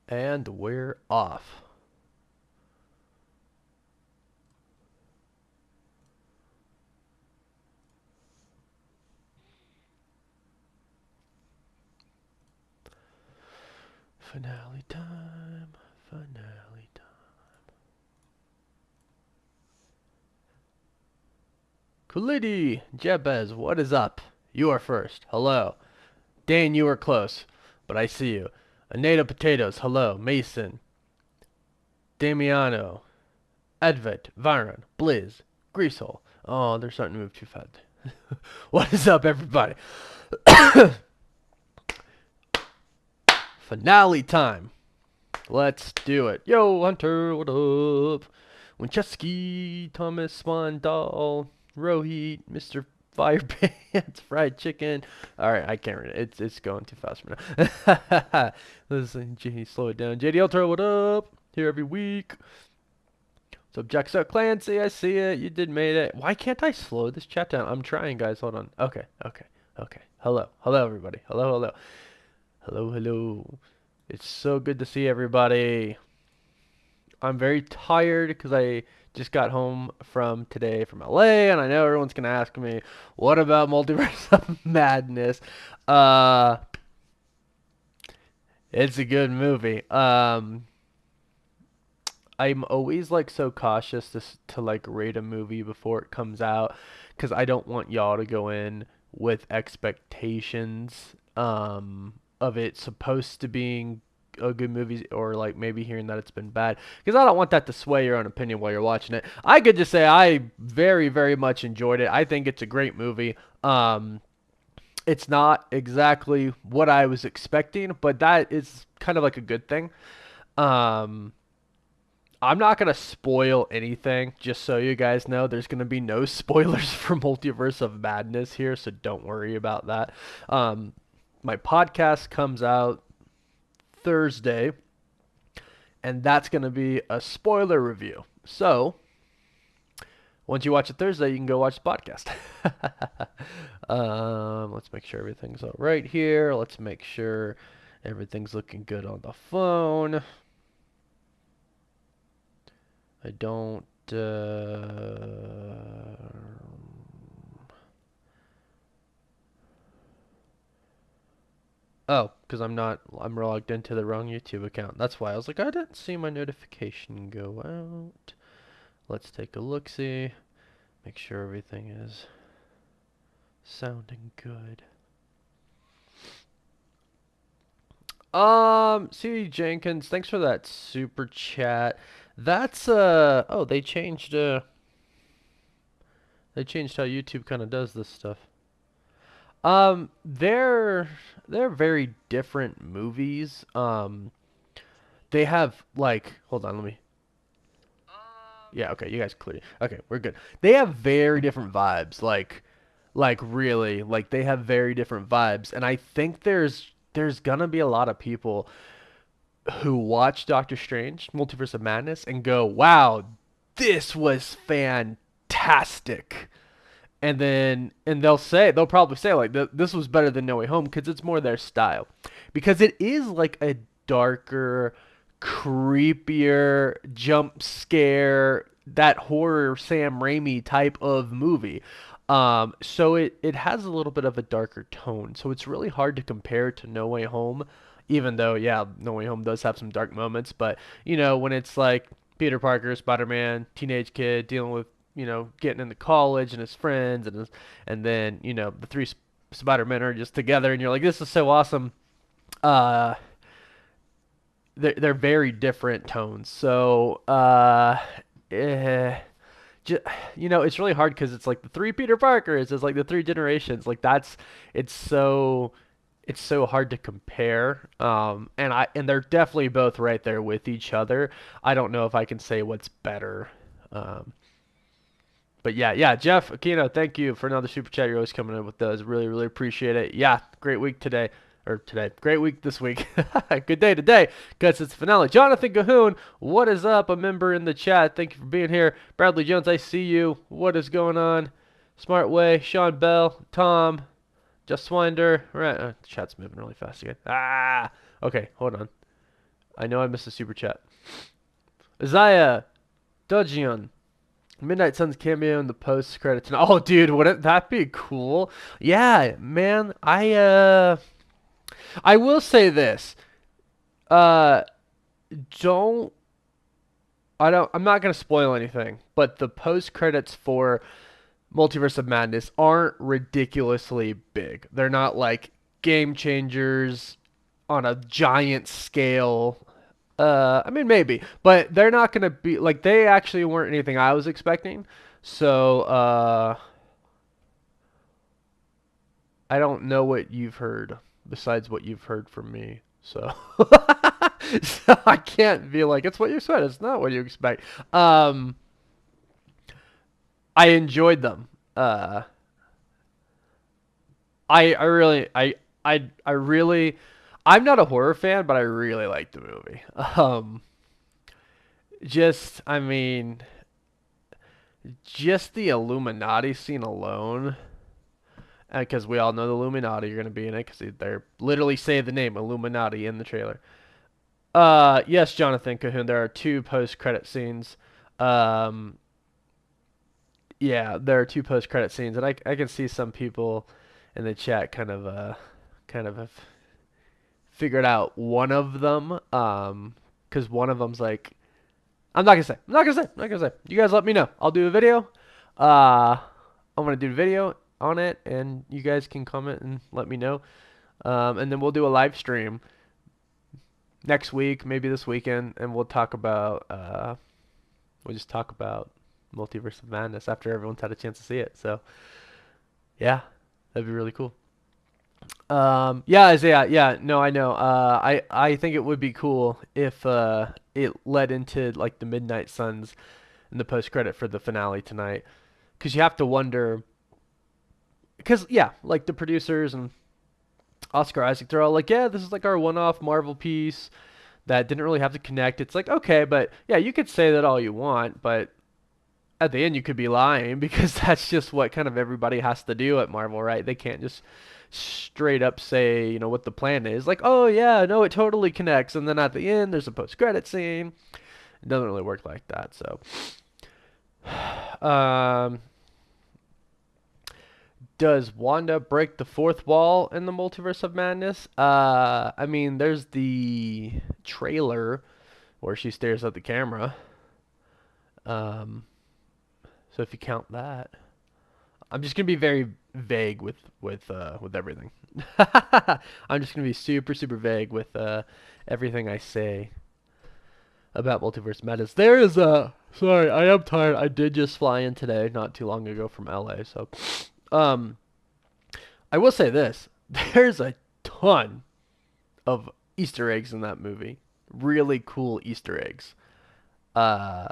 And we're off. Finale time. Finale time. Kulidi, Jebez, what is up? You are first. Hello. Dane, you are close, but I see you. Aneda Potatoes, hello. Mason, Damiano, Edvet, Viron, Blizz, Greasehole. Oh, they're starting to move too fast. What is up, everybody? Finale time. Let's do it. Yo, Hunter, what up? Winchesky, Thomas, Swandal, Rohit, Mr. Firepants, Fried Chicken. All right, I can't read it. It's going too fast for now. Listen, JD, slow it down. JD Ultra, what up? Here every week. So Jack so Clancy, I see it. You did made it. Why can't I slow this chat down? I'm trying, guys. Hold on. Okay. Hello, everybody. Hello. It's so good to see everybody. I'm very tired because I just got home from today from LA, and I know everyone's gonna ask me, what about Multiverse of Madness? Uh, it's a good movie. I'm always like so cautious to like rate a movie before it comes out because I don't want y'all to go in with expectations of it supposed to being a good movie or like maybe hearing that it's been bad because I don't want that to sway your own opinion while you're watching it. I could just say I very much enjoyed it. I think it's a great movie. It's not exactly what I was expecting, but that is kind of like a good thing. Um, I'm not gonna spoil anything, just so you guys know. There's gonna be no spoilers for Multiverse of Madness here, so don't worry about that. Um, my podcast comes out Thursday, and that's gonna be a spoiler review. So once you watch it Thursday, you can go watch the podcast. Let's make sure everything's all right here. Let's make sure everything's looking good on the phone. I don't. Oh, because I'm logged into the wrong YouTube account. That's why I was like, I didn't see my notification go out. Let's take a look, see. Make sure everything is sounding good. C. Jenkins, thanks for that super chat. That's oh, they changed how YouTube kind of does this stuff. Um, they're they're very different movies. They have like, hold on, let me. Yeah, okay, you guys clear. Okay, we're good. They have very different vibes. Like really, like they have very different vibes, and I think there's gonna be a lot of people who watch Doctor Strange, Multiverse of Madness, and go, "Wow, this was fantastic." And they'll probably say like this was better than No Way Home because it's more their style, because it is like a darker, creepier jump scare, that horror Sam Raimi type of movie. So it has a little bit of a darker tone, so it's really hard to compare to No Way Home, even though yeah, No Way Home does have some dark moments, but when it's like Peter Parker, Spider-Man, teenage kid dealing with getting into college and his friends and then the three Spider-Men are just together and you're like, this is so awesome. Uh, they're very different tones. So eh, ju- it's really hard because it's like the three Peter Parkers. It's like the three generations. Like it's so it's so hard to compare. And they're definitely both right there with each other. I don't know if I can say what's better. Um, But yeah, Jeff Aquino, thank you for another super chat. You're always coming in with those. Really appreciate it. Yeah, great week today. Or today. Great week this week. Good day today, because it's the finale. Jonathan Cahoon, what is up? A member in the chat. Thank you for being here. Bradley Jones, I see you. What is going on? Smart Way, Sean Bell, Tom, Just Swinder. Right, chat's moving really fast again. Okay, hold on. I know I missed a super chat. Isaiah Dojion. Midnight Suns cameo in the post credits. Oh, dude, wouldn't that be cool? Yeah, man. I will say this. Uh, don't I'm not gonna spoil anything, but the post credits for Multiverse of Madness aren't ridiculously big. They're not like game changers on a giant scale. I mean maybe, but they're not gonna be like they actually weren't anything I was expecting. So I don't know what you've heard besides what you've heard from me. So so I can't be like it's what you expect. It's not what you expect. I enjoyed them. I really I really I'm not a horror fan, but I really like the movie. Just I mean, just the Illuminati scene alone, because we all know the Illuminati are going to be in it because they're literally say the name Illuminati in the trailer. Yes, Jonathan Cahoon. There are two post-credit scenes. Um, yeah, there are two post-credit scenes, and I can see some people in the chat kind of have figured out one of them. Because one of them's like I'm not gonna say. I'm not gonna say. I'm not gonna say. You guys let me know. I'll do a video. I'm gonna do a video on it, and you guys can comment and let me know. And then we'll do a live stream next week, maybe this weekend, and we'll talk about. We'll just talk about Multiverse of Madness after everyone's had a chance to see it. So, yeah, that'd be really cool. Yeah, Isaiah. Yeah, no, I know. I think it would be cool if it led into like the Midnight Suns in the post credit for the finale tonight, because you have to wonder. Because yeah, like the producers and Oscar Isaac, they're all like, yeah, this is like our one-off Marvel piece that didn't really have to connect. It's like okay, but yeah, you could say that all you want, but at the end you could be lying because that's just what kind of everybody has to do at Marvel, right? They can't just straight up say, you know, what the plan is. Like, oh yeah, no, it totally connects, and then at the end there's a post-credit scene. It doesn't really work like that. So, um, does Wanda break the fourth wall in the Multiverse of Madness? I mean, there's the trailer where she stares at the camera. Um, so if you count that. I'm just gonna be very vague with everything. I'm just gonna be super vague with everything I say about Multiverse Madness. There is a sorry, I am tired. I did just fly in today, not too long ago from LA. So, um, I will say this: there's a ton of Easter eggs in that movie. Really cool Easter eggs. Uh,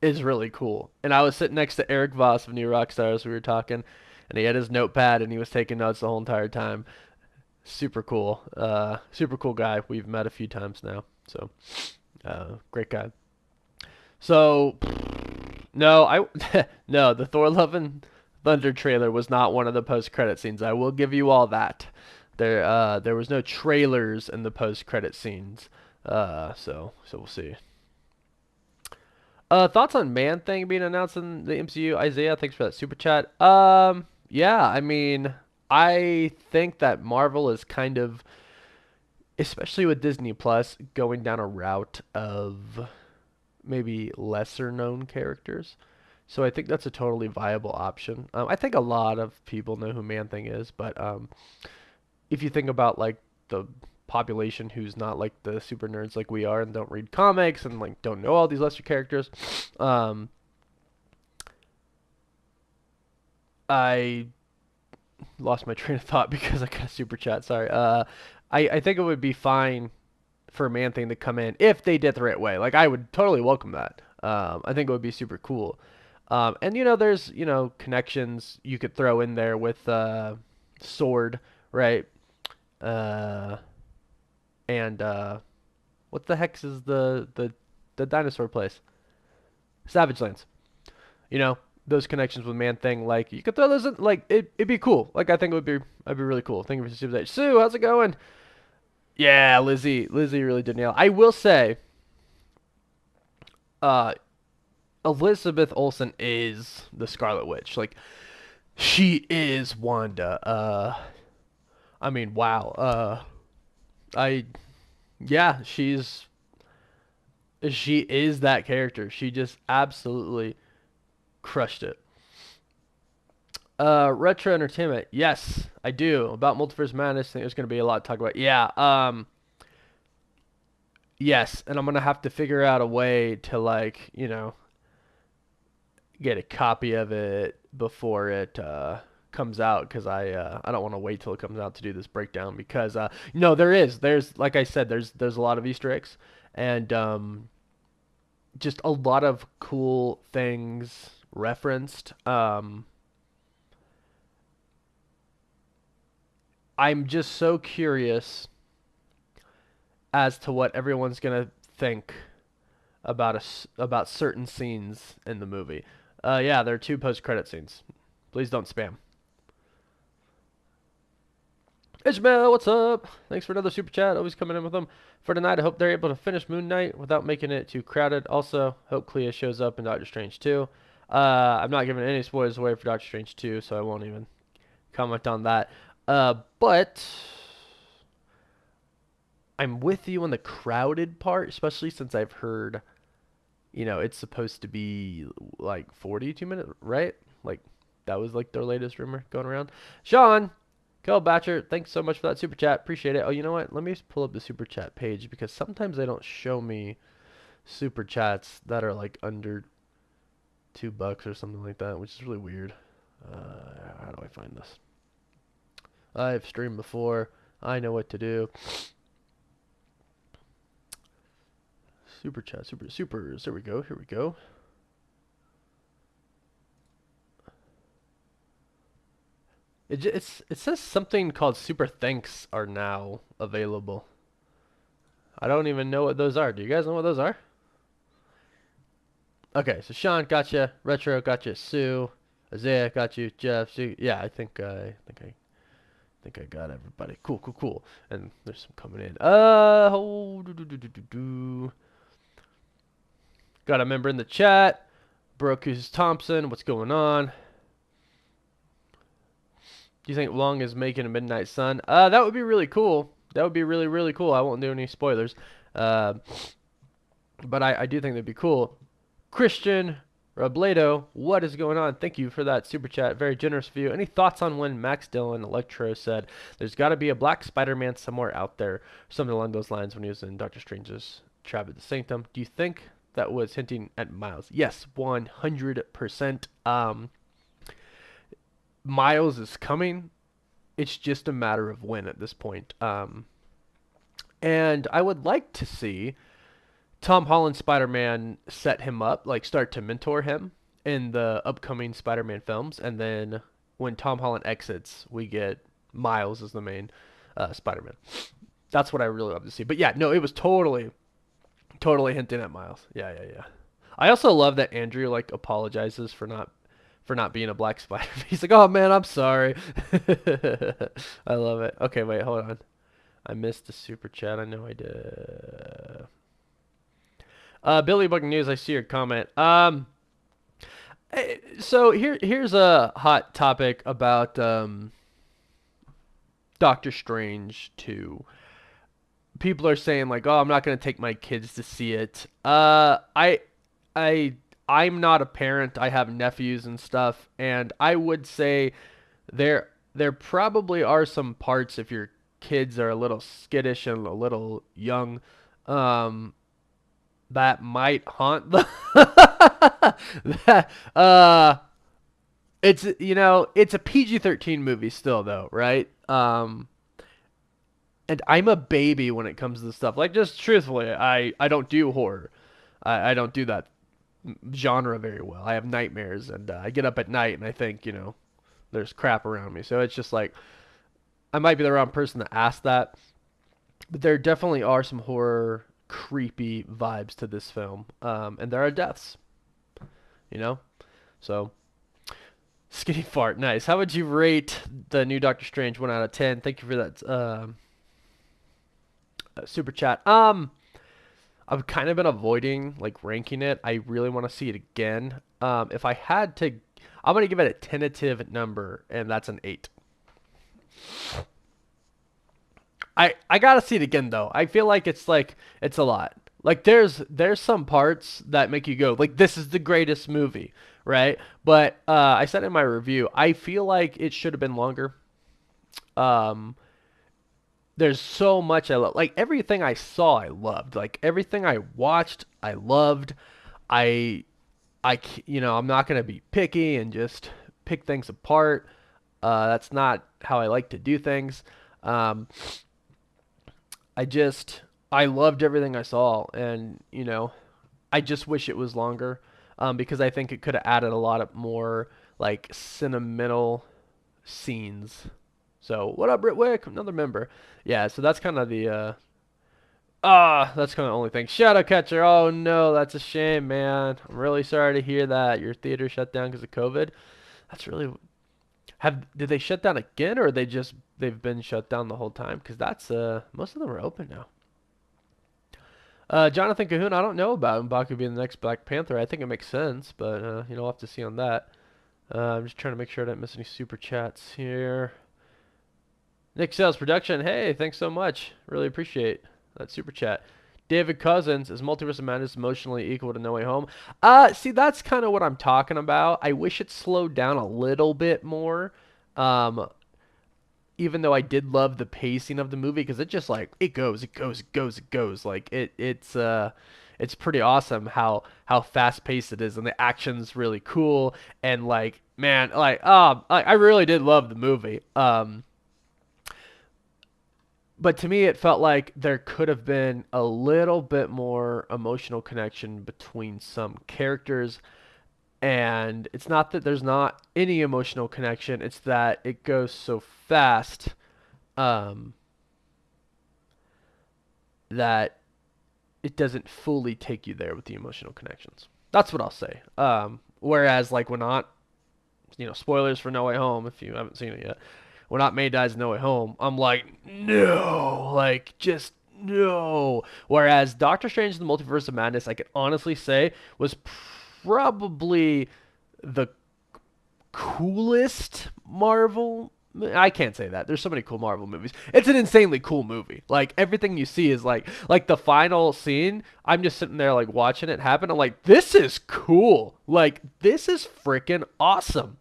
is really cool. And I was sitting next to Eric Voss of New Rockstars. We were talking, and he had his notepad and he was taking notes the whole entire time. Super cool. Super cool guy. We've met a few times now. So, great guy. So, no, no, the Thor Love and Thunder trailer was not one of the post-credit scenes. I will give you all that. There was no trailers in the post-credit scenes. So we'll see. Thoughts on Man Thing being announced in the MCU? Isaiah, thanks for that super chat. Yeah, I mean, I think that Marvel is kind of, especially with Disney Plus, going down a route of maybe lesser known characters. So I think that's a totally viable option. I think a lot of people know who Man Thing is, but if you think about like the population who's not like the super nerds like we are and don't read comics and like don't know all these lesser characters, I lost my train of thought because I got a super chat. Sorry. I think it would be fine for Man Thing to come in if they did it the right way. Like I would totally welcome that. I think it would be super cool. And you know, there's connections you could throw in there with Sword, right? Uh, and what the heck is the dinosaur place? Savage Lands. You know, those connections with Man Thing, like you could throw those in, like it'd be cool. Like I think it'd be really cool. Thank you for Super Sue, how's it going? Yeah, Lizzie really did nail. I will say, uh, Elizabeth Olsen is the Scarlet Witch. Like she is Wanda. I mean, wow. I yeah, she is that character. She just absolutely crushed it. Retro entertainment. Yes, I do. About Multiverse Madness, I think there's going to be a lot to talk about. Yeah, yes, and I'm going to have to figure out a way to, like, get a copy of it before it comes out because I don't want to wait till it comes out to do this breakdown because no, there's like I said, there's a lot of Easter eggs and just a lot of cool things referenced. I'm just so curious as to what everyone's gonna think about about certain scenes in the movie. Yeah, there are two post-credit scenes. Please don't spam. Ishmael, what's up? Thanks for another super chat. Always coming in with them. For tonight, I hope they're able to finish Moon Knight without making it too crowded. Also, hope Clea shows up in Doctor Strange 2. I'm not giving any spoilers away for Doctor Strange 2, so I won't even comment on that. But I'm with you on the crowded part, especially since I've heard, it's supposed to be like 42 minutes, right? Like, that was like their latest rumor going around. Sean, Kel Batcher, thanks so much for that super chat. Appreciate it. Oh, you know what? Let me just pull up the super chat page because sometimes they don't show me super chats that are like under $2 or something like that, which is really weird. How do I find this? I've streamed before. I know what to do. Super chat, supers. There we go. Here we go. It says something called super thanks are now available. I don't even know what those are. Do you guys know what those are? Okay, so Sean got you, Retro got you, Sue, Isaiah got you, Jeff. Sue. Yeah, I think I got everybody. Cool, cool, cool. And there's some coming in. Oh, got a member in the chat. Brokus Thompson, what's going on? Do you think Long is making a Midnight Sun? That would be really cool. That would be really, really cool. I won't do any spoilers. Uh, but I do think that'd be cool. Christian Robledo, what is going on? Thank you for that super chat. Very generous of you. Any thoughts on when Max Dillon, Electro, said there's got to be a black Spider-Man somewhere out there? Something along those lines when he was in Doctor Strange's Trap at the Sanctum. Do you think that was hinting at Miles? Yes, 100%. Miles is coming. It's just a matter of when at this point. And I would like to see Tom Holland Spider-Man set him up, like start to mentor him in the upcoming Spider-Man films, and then when Tom Holland exits, we get Miles as the main Spider-Man. That's what I really love to see. But yeah, no, it was totally hinting at Miles. Yeah, yeah, yeah. I also love that Andrew like apologizes for not being a black spider. He's like, "Oh man, I'm sorry." I love it. Okay, wait, hold on. I missed the super chat. I know I did. Billy Bug News. I see your comment. So here's a hot topic about Doctor Strange 2. People are saying like, "Oh, I'm not gonna take my kids to see it." I I'm not a parent. I have nephews and stuff, and I would say there probably are some parts if your kids are a little skittish and a little young, um, that might haunt them. that, it's it's a PG-13 movie still though, right? And I'm a baby when it comes to this stuff. Like just truthfully, I don't do horror. I don't do that genre very well. I have nightmares and I get up at night and I think, there's crap around me. So it's just like I might be the wrong person to ask that, but there definitely are some horror creepy vibes to this film. And there are deaths, you know? So skinny fart, nice. How would you rate the new Doctor Strange 1 out of 10? Thank you for that Super chat. I've kind of been avoiding like ranking it. I really want to see it again. If I had to, I'm gonna give it a tentative number, and that's an 8. I gotta see it again though. I feel like it's a lot. Like there's some parts that make you go like this is the greatest movie, right? But I said in my review, I feel like it should have been longer. Um, there's so much I love. Like everything I saw, I loved. Like everything I watched, I loved. I I'm not gonna be picky and just pick things apart. That's not how I like to do things. Um, I loved everything I saw, and I just wish it was longer, because I think it could have added a lot of more like sentimental scenes. So what up, Britwick? Another member. Yeah, so that's kind of that's kind of the only thing. Shadow Catcher. Oh no, that's a shame, man. I'm really sorry to hear that your theater shut down because of COVID. That's really did they shut down again, or they've been shut down the whole time? Because that's most of them are open now. Jonathan Cahoon, I don't know about M'Baku being the next Black Panther. I think it makes sense, but we'll have to see on that. I'm just trying to make sure I didn't miss any super chats here. Nick Sales Production, hey, thanks so much. Really appreciate that super chat. David Cousins, is Multiverse of Madness emotionally equal to No Way Home? See, that's kind of what I'm talking about. I wish it slowed down a little bit more. Even though I did love the pacing of the movie, because it just like it goes, it goes, it goes, it goes. Like it's pretty awesome how fast paced it is, and the action's really cool. And like, man, I really did love the movie. But to me, it felt like there could have been a little bit more emotional connection between some characters. And it's not that there's not any emotional connection, it's that it goes so fast, um, that it doesn't fully take you there with the emotional connections. That's what I'll say. Whereas, like, when not, spoilers for No Way Home if you haven't seen it yet. When Aunt May dies in No Way Home, I'm like, no, like, just no. Whereas Doctor Strange in the Multiverse of Madness, I can honestly say, was probably the coolest Marvel. I can't say that. There's so many cool Marvel movies. It's an insanely cool movie. Like everything you see is like the final scene. I'm just sitting there like watching it happen. I'm like, this is cool. Like this is freaking awesome.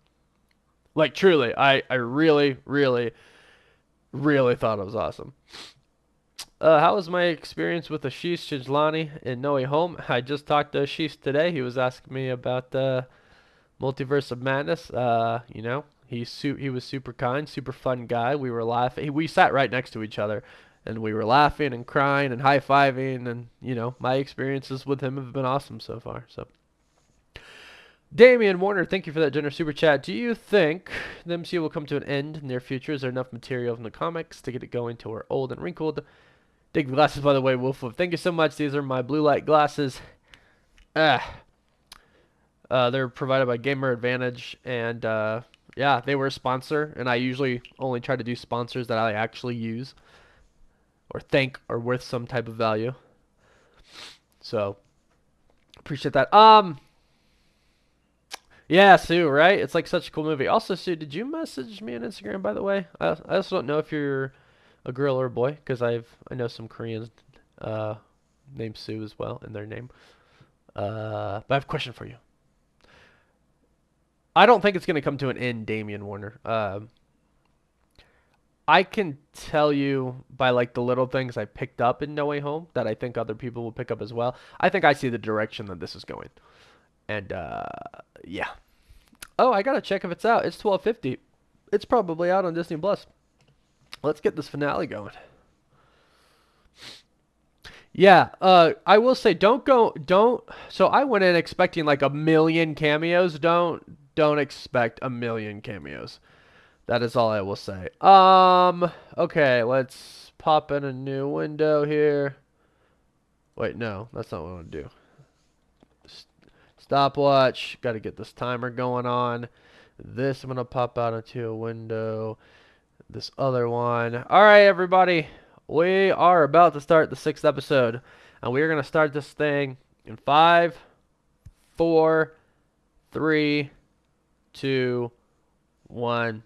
Like truly, I really, really, really thought it was awesome. How was my experience with Ashish Chijlani in No Way Home? I just talked to Ashish today. He was asking me about the Multiverse of Madness. He was super kind, super fun guy. We were laughing. We sat right next to each other, and we were laughing and crying and high fiving. And my experiences with him have been awesome so far. So. Damian Warner, thank you for that generous super chat. Do you think the MCU will come to an end in the near future? Is there enough material from the comics to get it going till we're old and wrinkled? Dig the glasses, by the way, Wolf. Thank you so much. These are my blue light glasses. They're provided by Gamer Advantage, and yeah, they were a sponsor, and I usually only try to do sponsors that I actually use or think are worth some type of value. So, appreciate that. Yeah, Sue, right? It's like such a cool movie. Also, Sue, did you message me on Instagram, by the way? I also don't know if you're a girl or a boy, because I know some Koreans named Sue as well in their name. But I have a question for you. I don't think it's going to come to an end, Damian Warner. I can tell you by like the little things I picked up in No Way Home that I think other people will pick up as well. I think I see the direction that this is going. And yeah. Oh, I gotta check if it's out. It's 12:50. It's probably out on Disney Plus. Let's get this finale going. Yeah, I will say don't. So I went in expecting like a million cameos. Don't expect a million cameos. That is all I will say. Okay, let's pop in a new window here. Wait, no, that's not what I want to do. Stopwatch. Got to get this timer going on. This I'm going to pop out into a window. This other one. All right, everybody. We are about to start the 6th episode, and we are going to start this thing in 5, 4, 3, 2, 1.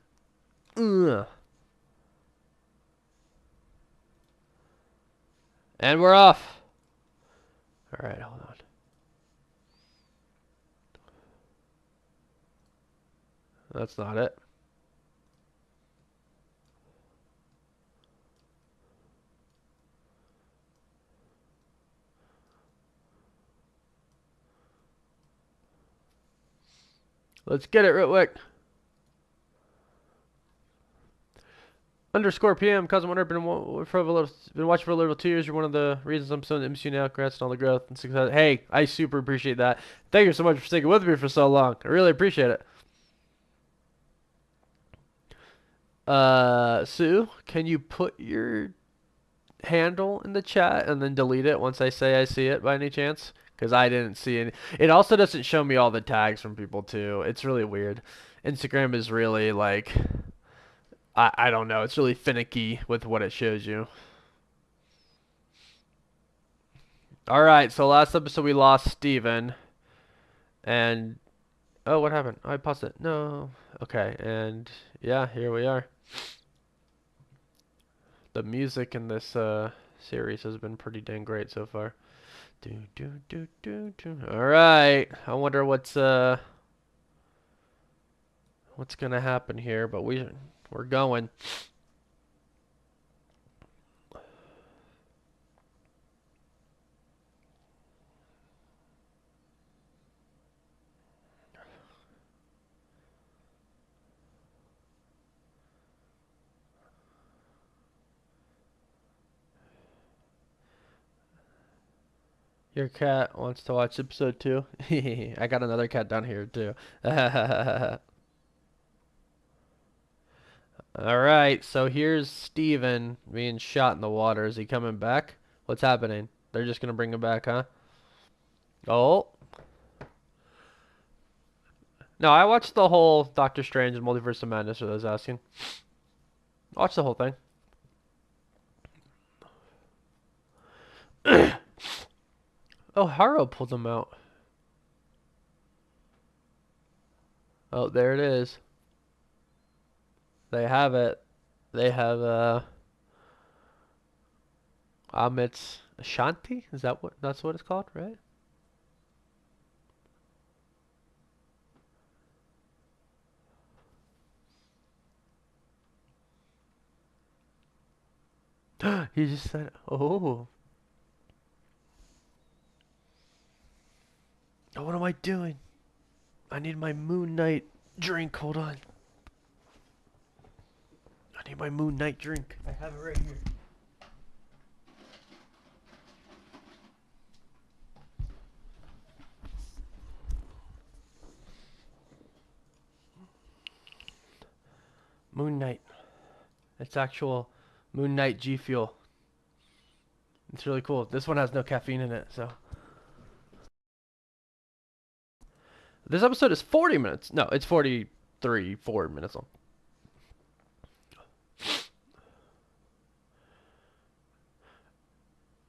Ugh. And we're off. All right, hold on. That's not it. Let's get it real quick. Underscore PM, Cousin Wonder, been watching for a little 2 years. You're one of the reasons I'm still in the MCU now. Congrats on all the growth and success. Hey, I super appreciate that. Thank you so much for sticking with me for so long. I really appreciate it. Sue, can you put your handle in the chat and then delete it once I say I see it by any chance? Because I didn't see any. It also doesn't show me all the tags from people too. It's really weird. Instagram is really like, I don't know. It's really finicky with what it shows you. All right, so last episode we lost Steven. And oh, what happened? Oh, I paused it. No. Okay, and yeah, here we are. The music in this series has been pretty dang great so far. Do do do do do. All right. I wonder what's gonna happen here, but we're going. Your cat wants to watch episode 2. I got another cat down here too. All right, so here's Steven being shot in the water. Is he coming back? What's happening? They're just gonna bring him back, huh? Oh. No, I watched the whole Doctor Strange and Multiverse of Madness, for those asking. Watch the whole thing. Oh, Haro pulled them out. Oh, there it is. They have it. They have Amit's Ashanti? Is that that's what it's called, right? He just said, "Oh, oh, what am I doing? I need my Moon Knight drink. Hold on. I need my Moon Knight drink. I have it right here." Moon Knight. It's actual Moon Knight G Fuel. It's really cool. This one has no caffeine in it, so. This episode is 40 minutes. No, it's 43, 4 minutes long.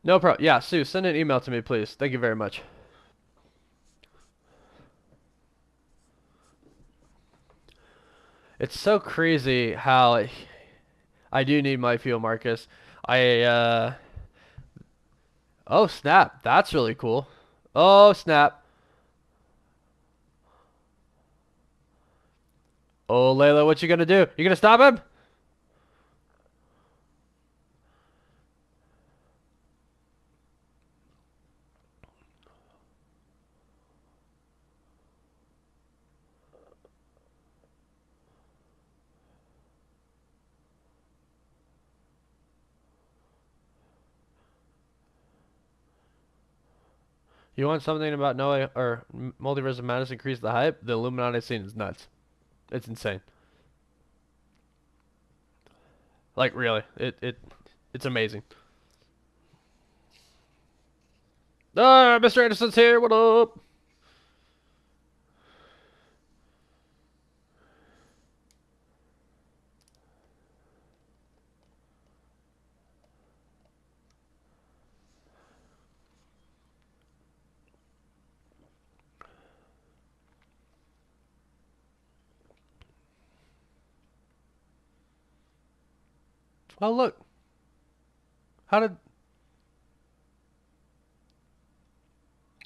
No problem. Yeah, Sue, send an email to me, please. Thank you very much. It's so crazy how I do need my fuel, Marcus. Oh, snap. That's really cool. Oh, snap. Oh, Layla, what you gonna do? You gonna stop him? You want something about Noah or Multiverse of Madness increase the hype? The Illuminati scene is nuts. It's insane. Like really, it's amazing. Ah, Mr. Anderson's here. What up? Oh, look. How did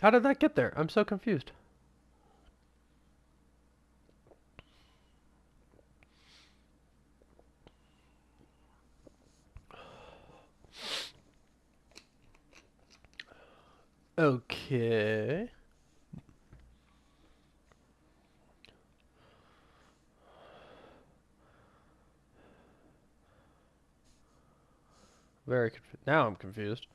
how did that get there? I'm so confused. Okay. Very confused. Now I'm confused.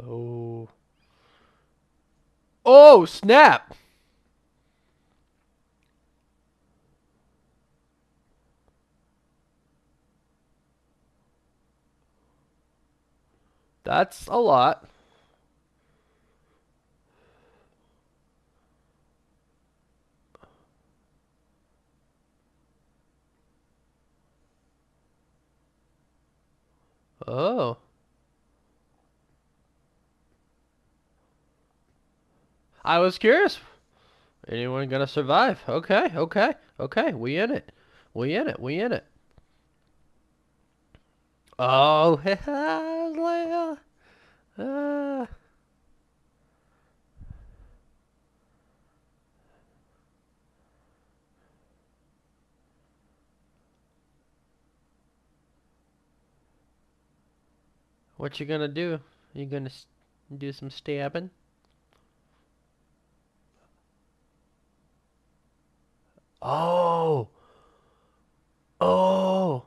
Oh. Oh, snap! That's a lot. Oh. I was curious. Anyone gonna survive? Okay, okay, okay. We in it. We in it. We in it. Oh, Leia. Uh, what you gonna do? You gonna do some stabbing? Oh. Oh.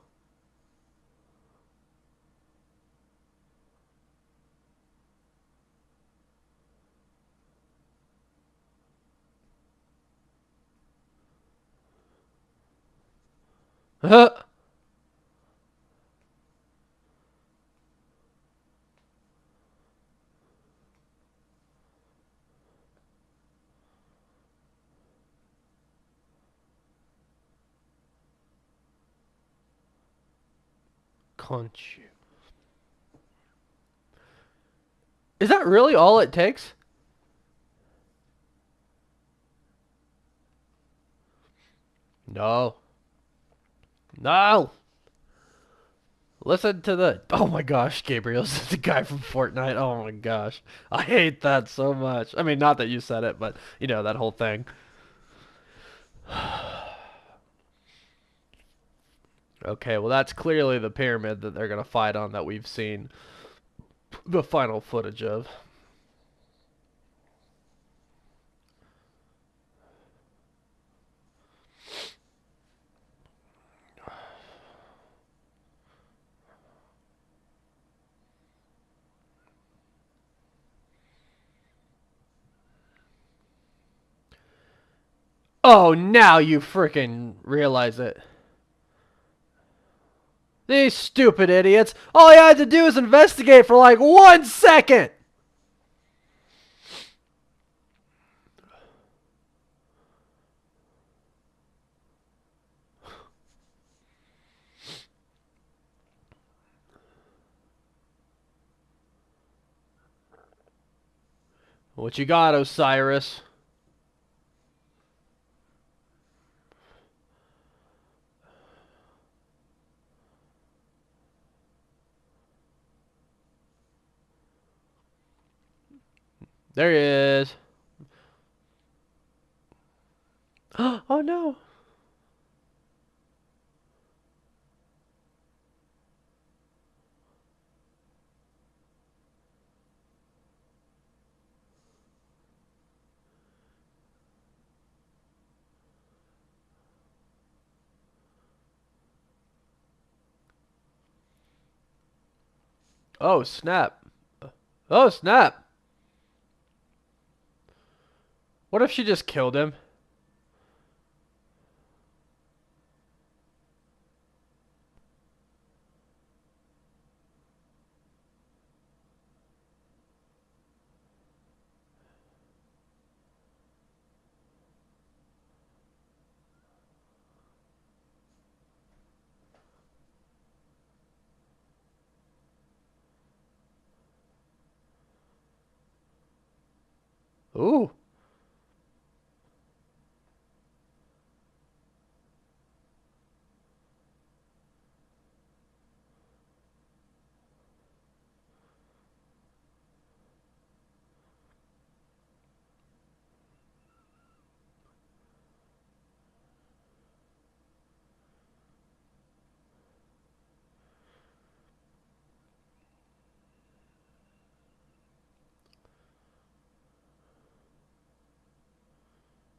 Conch. Is that really all it takes? No. No. Listen to the. Oh my gosh, Gabriel's the guy from Fortnite. Oh my gosh. I hate that so much. I mean, not that you said it, but you know, that whole thing. Okay, well, that's clearly the pyramid that they're gonna fight on that we've seen the final footage of. Oh, now you freaking realize it. These stupid idiots. All you had to do is investigate for like 1 second. What you got, Osiris? There he is. Oh no. Oh snap. Oh snap. What if she just killed him? Ooh.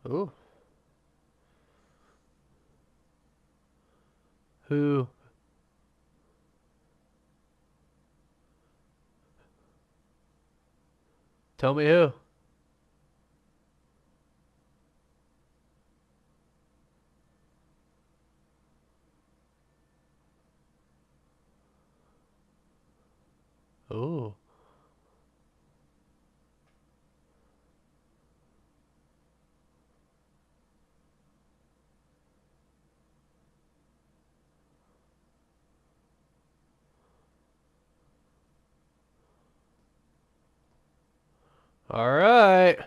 Ooh. Who? Tell me who. Ooh. All right.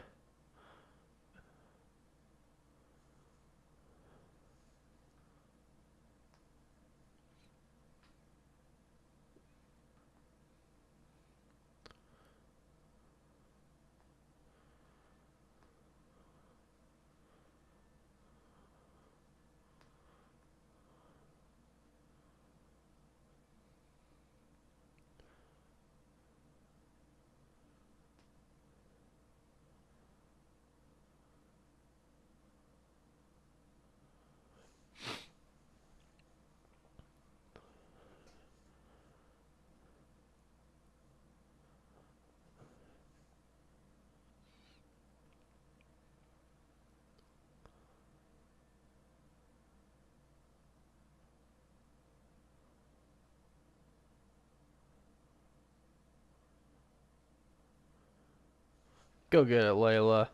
Go get it, Layla.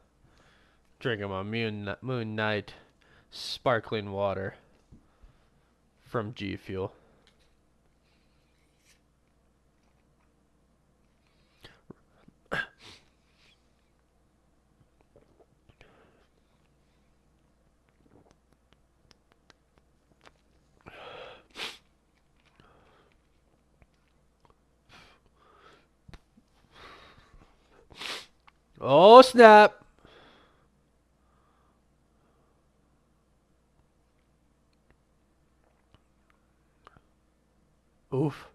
Drinking my Moon Knight sparkling water from G Fuel. Oh, snap. Oof.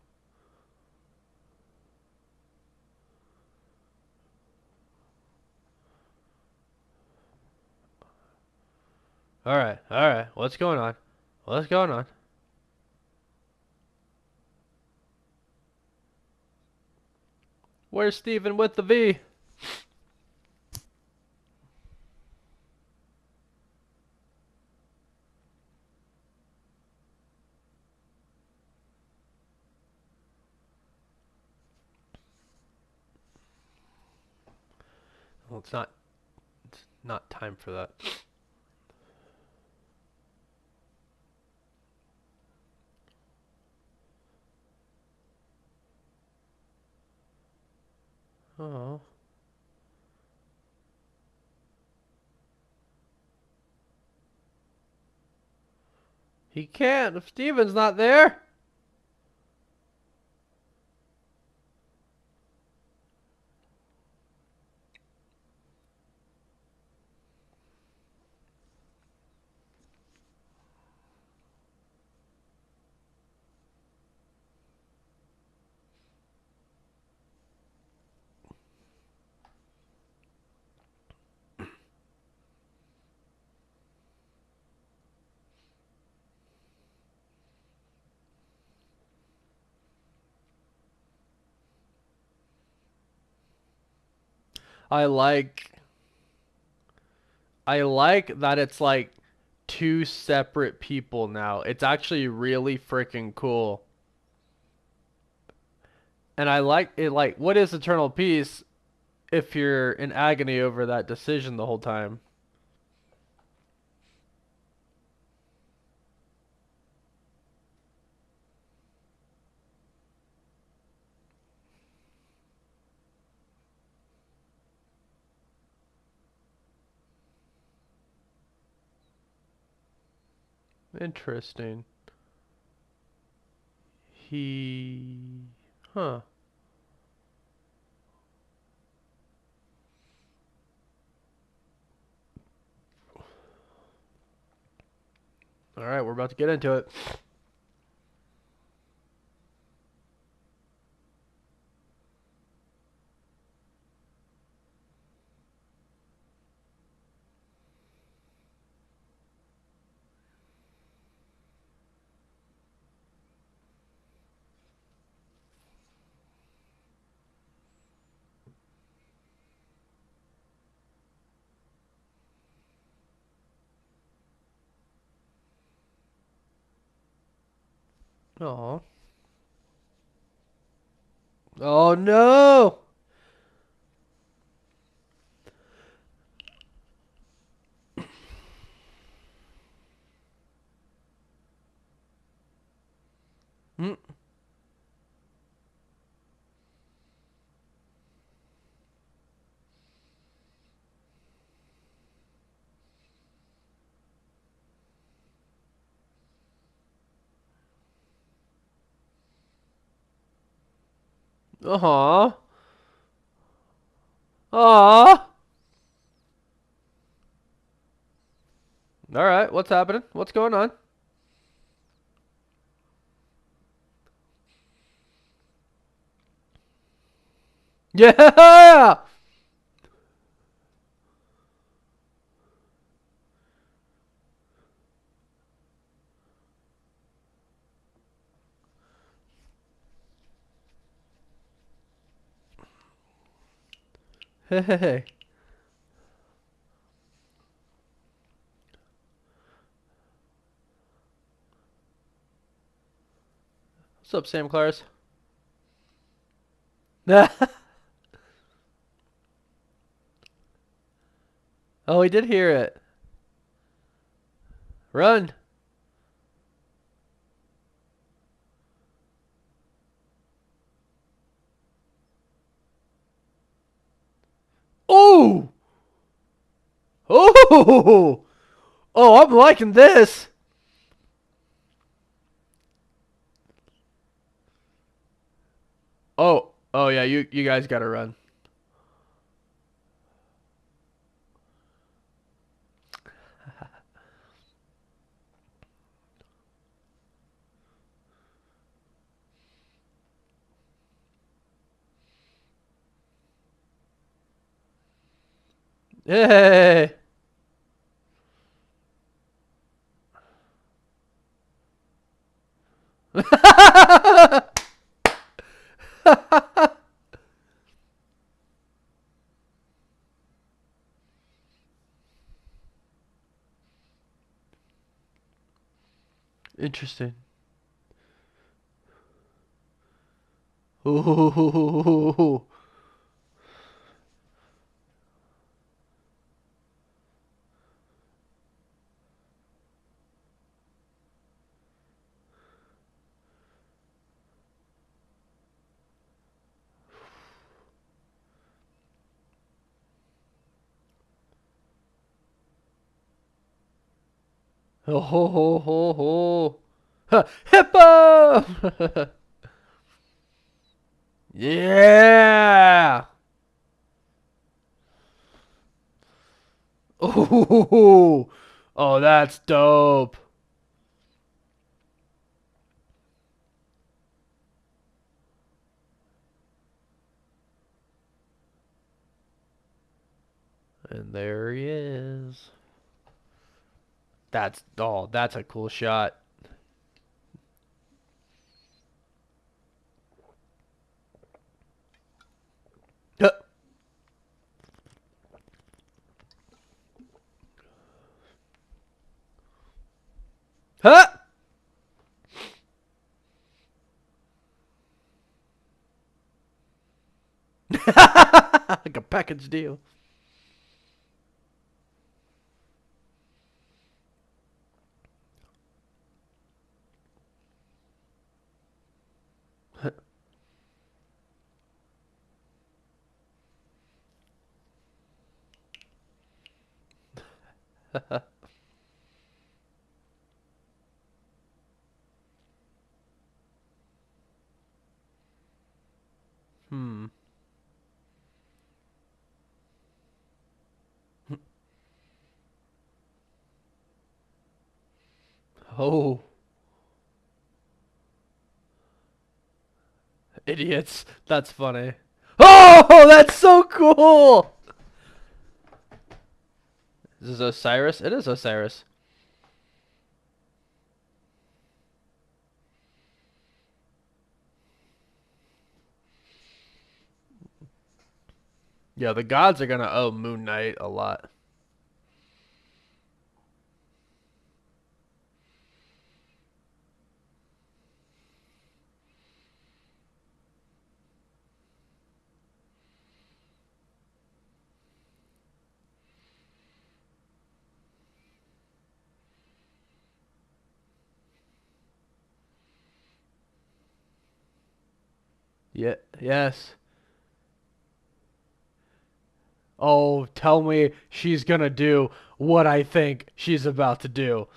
All right. All right. What's going on? What's going on? Where's Steven with the V? Well, it's not. It's not time for that. Oh. He can't if Steven's not there. I like I like that it's like two separate people now. It's actually really freaking cool. And I like it like what is eternal peace if you're in agony over that decision the whole time? Interesting. He... Huh. Alright, we're about to get into it. Oh. Oh no! Mm. Aw. Aw. Alright, what's happening? What's going on? Yeah! Hey. What's up, Sam Claris? Oh, he did hear it. Run. Oh! Oh! Oh, I'm liking this. Oh, oh yeah, you guys gotta run. Hey! Interesting. Ooh. Oh ho ho ho ho. Ha, hippo! Yeah! Ooh. Oh, that's dope. And there he is. That's a cool shot. Huh. Huh? Like a package deal. Hmm. Oh, idiots. That's funny. Oh, that's so cool. Is this Osiris? It is Osiris. Yeah, the gods are gonna owe Moon Knight a lot. Yeah, yes. Oh, tell me she's gonna do what I think she's about to do.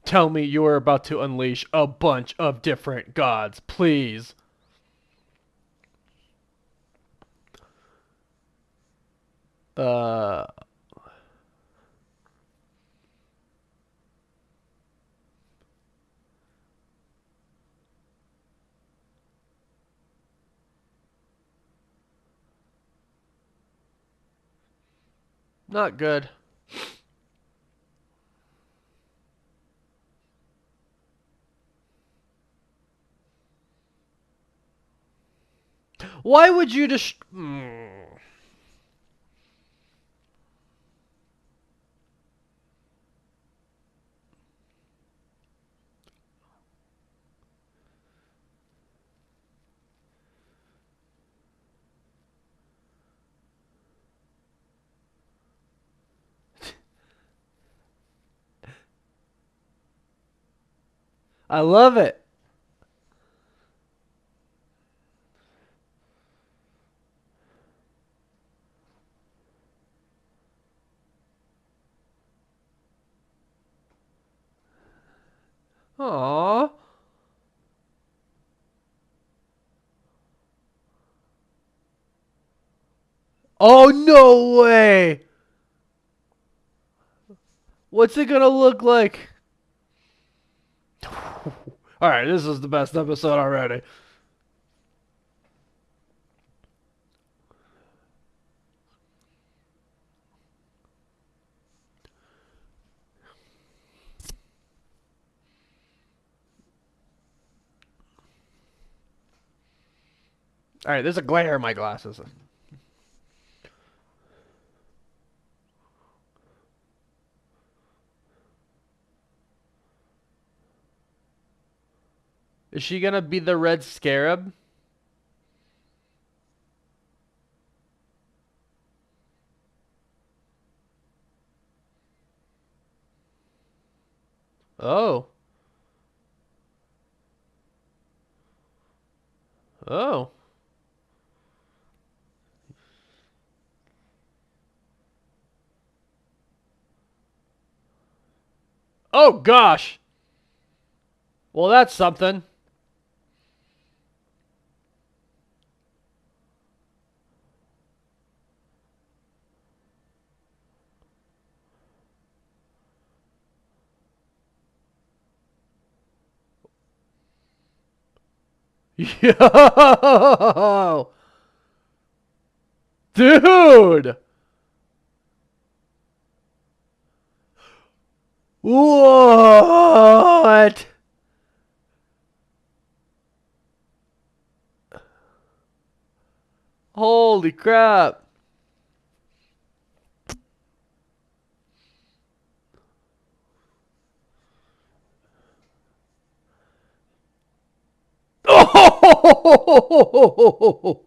Tell me you are about to unleash a bunch of different gods, please. Uh, not good. Why would you just? I love it. Aww. Oh no way. What's it gonna look like? All right, this is the best episode already. All right, there's a glare in my glasses. Is she gonna be the red scarab? Oh. Oh. Oh gosh. Well, that's something. Yo, dude. What? Holy crap. Oh!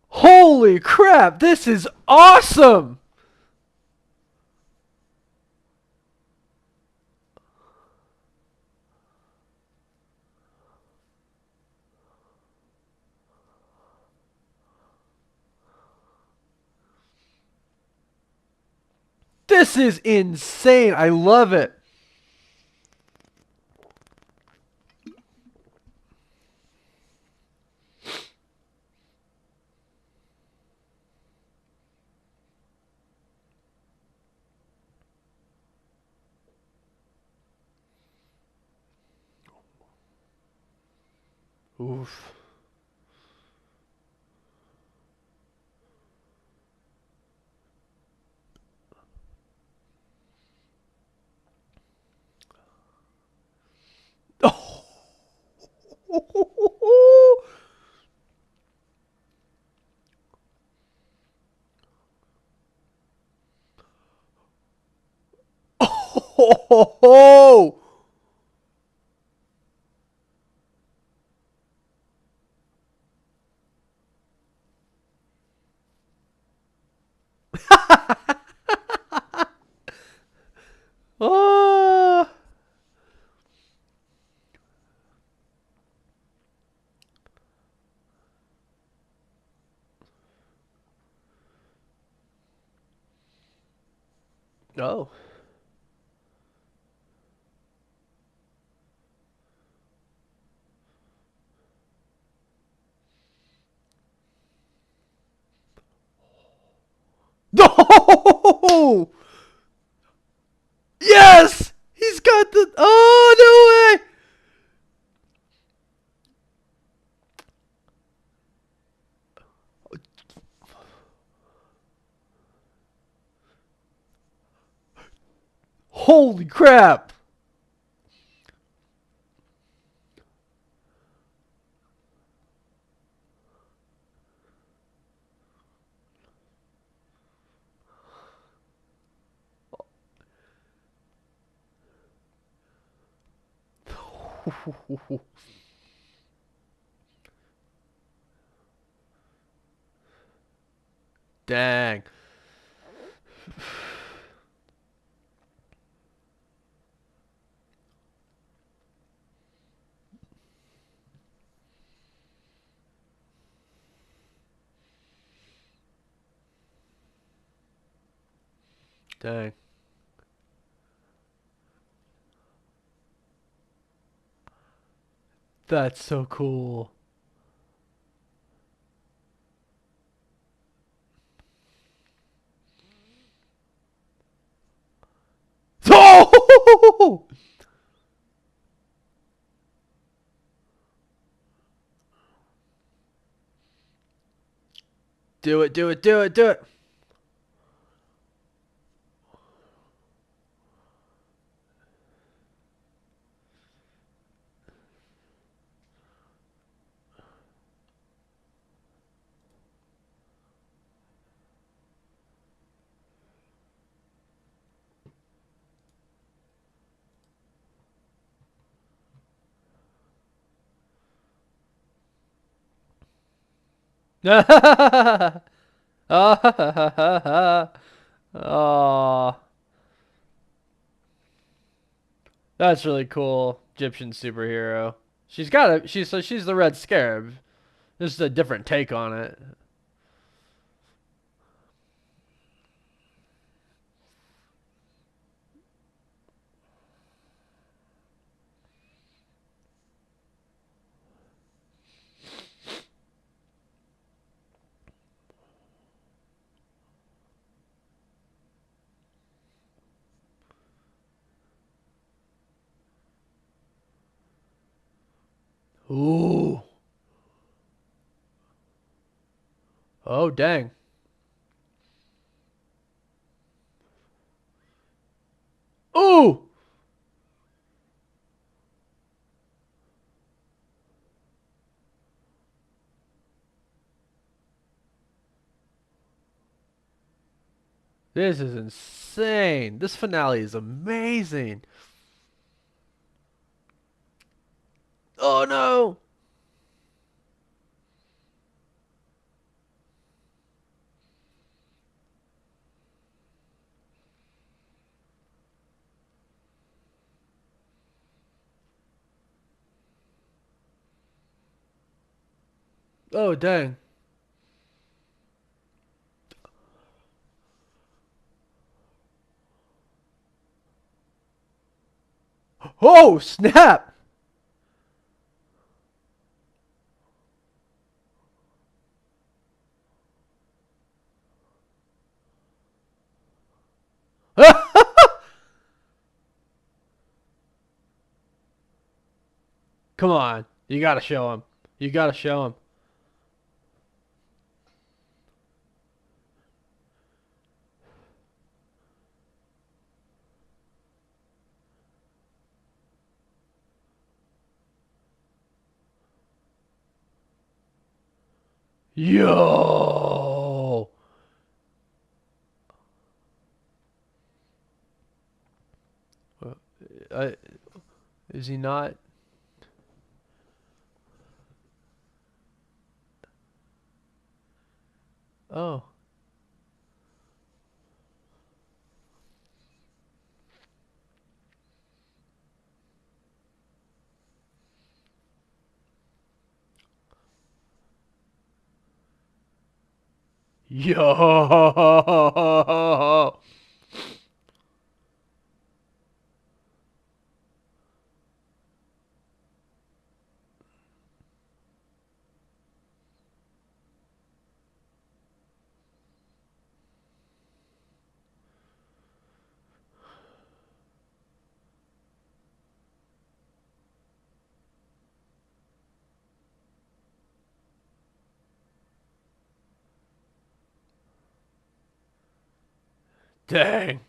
Holy crap, this is awesome! This is insane. I love it. Oof. Oh. Oh. Oh. Oh. No! Yes! He's got the. Oh, no way! Holy crap! Dang. Dang. That's so cool. Oh! Do it, do it, do it, do it. Oh, that's really cool. Egyptian superhero. She's the Red Scarab. This is a different take on it. Ooh. Oh, dang. Ooh. This is insane. This finale is amazing. Oh no. Oh, dang. Oh, snap! Come on. You gotta show him. You gotta show him. Yo! Uh, is he not? Oh. Yo! Dang.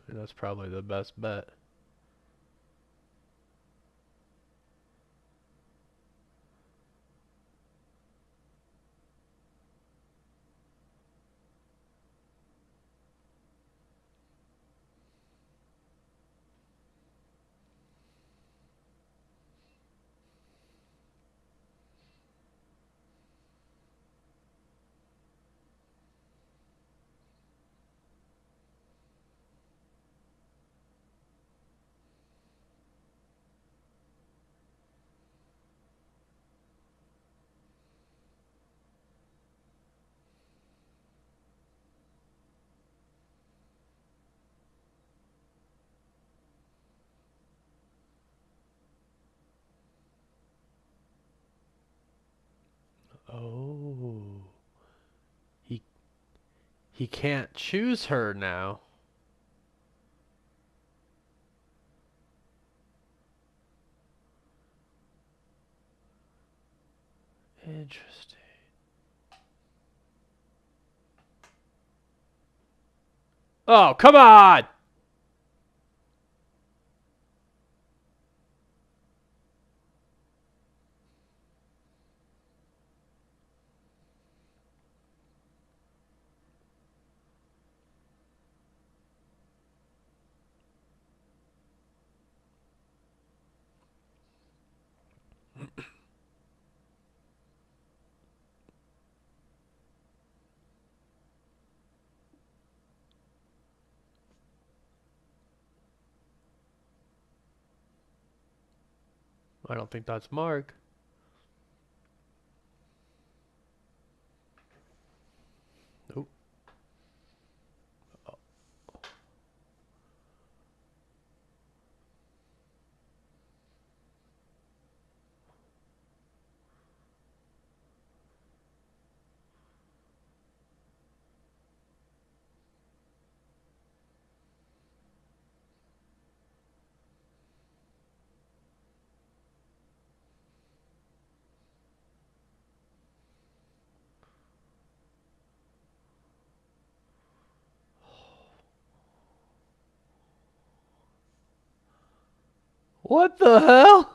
That's probably the best bet. Oh. He he can't choose her now. Interesting. Oh, come on! I don't think that's Mark. Nope. What the hell?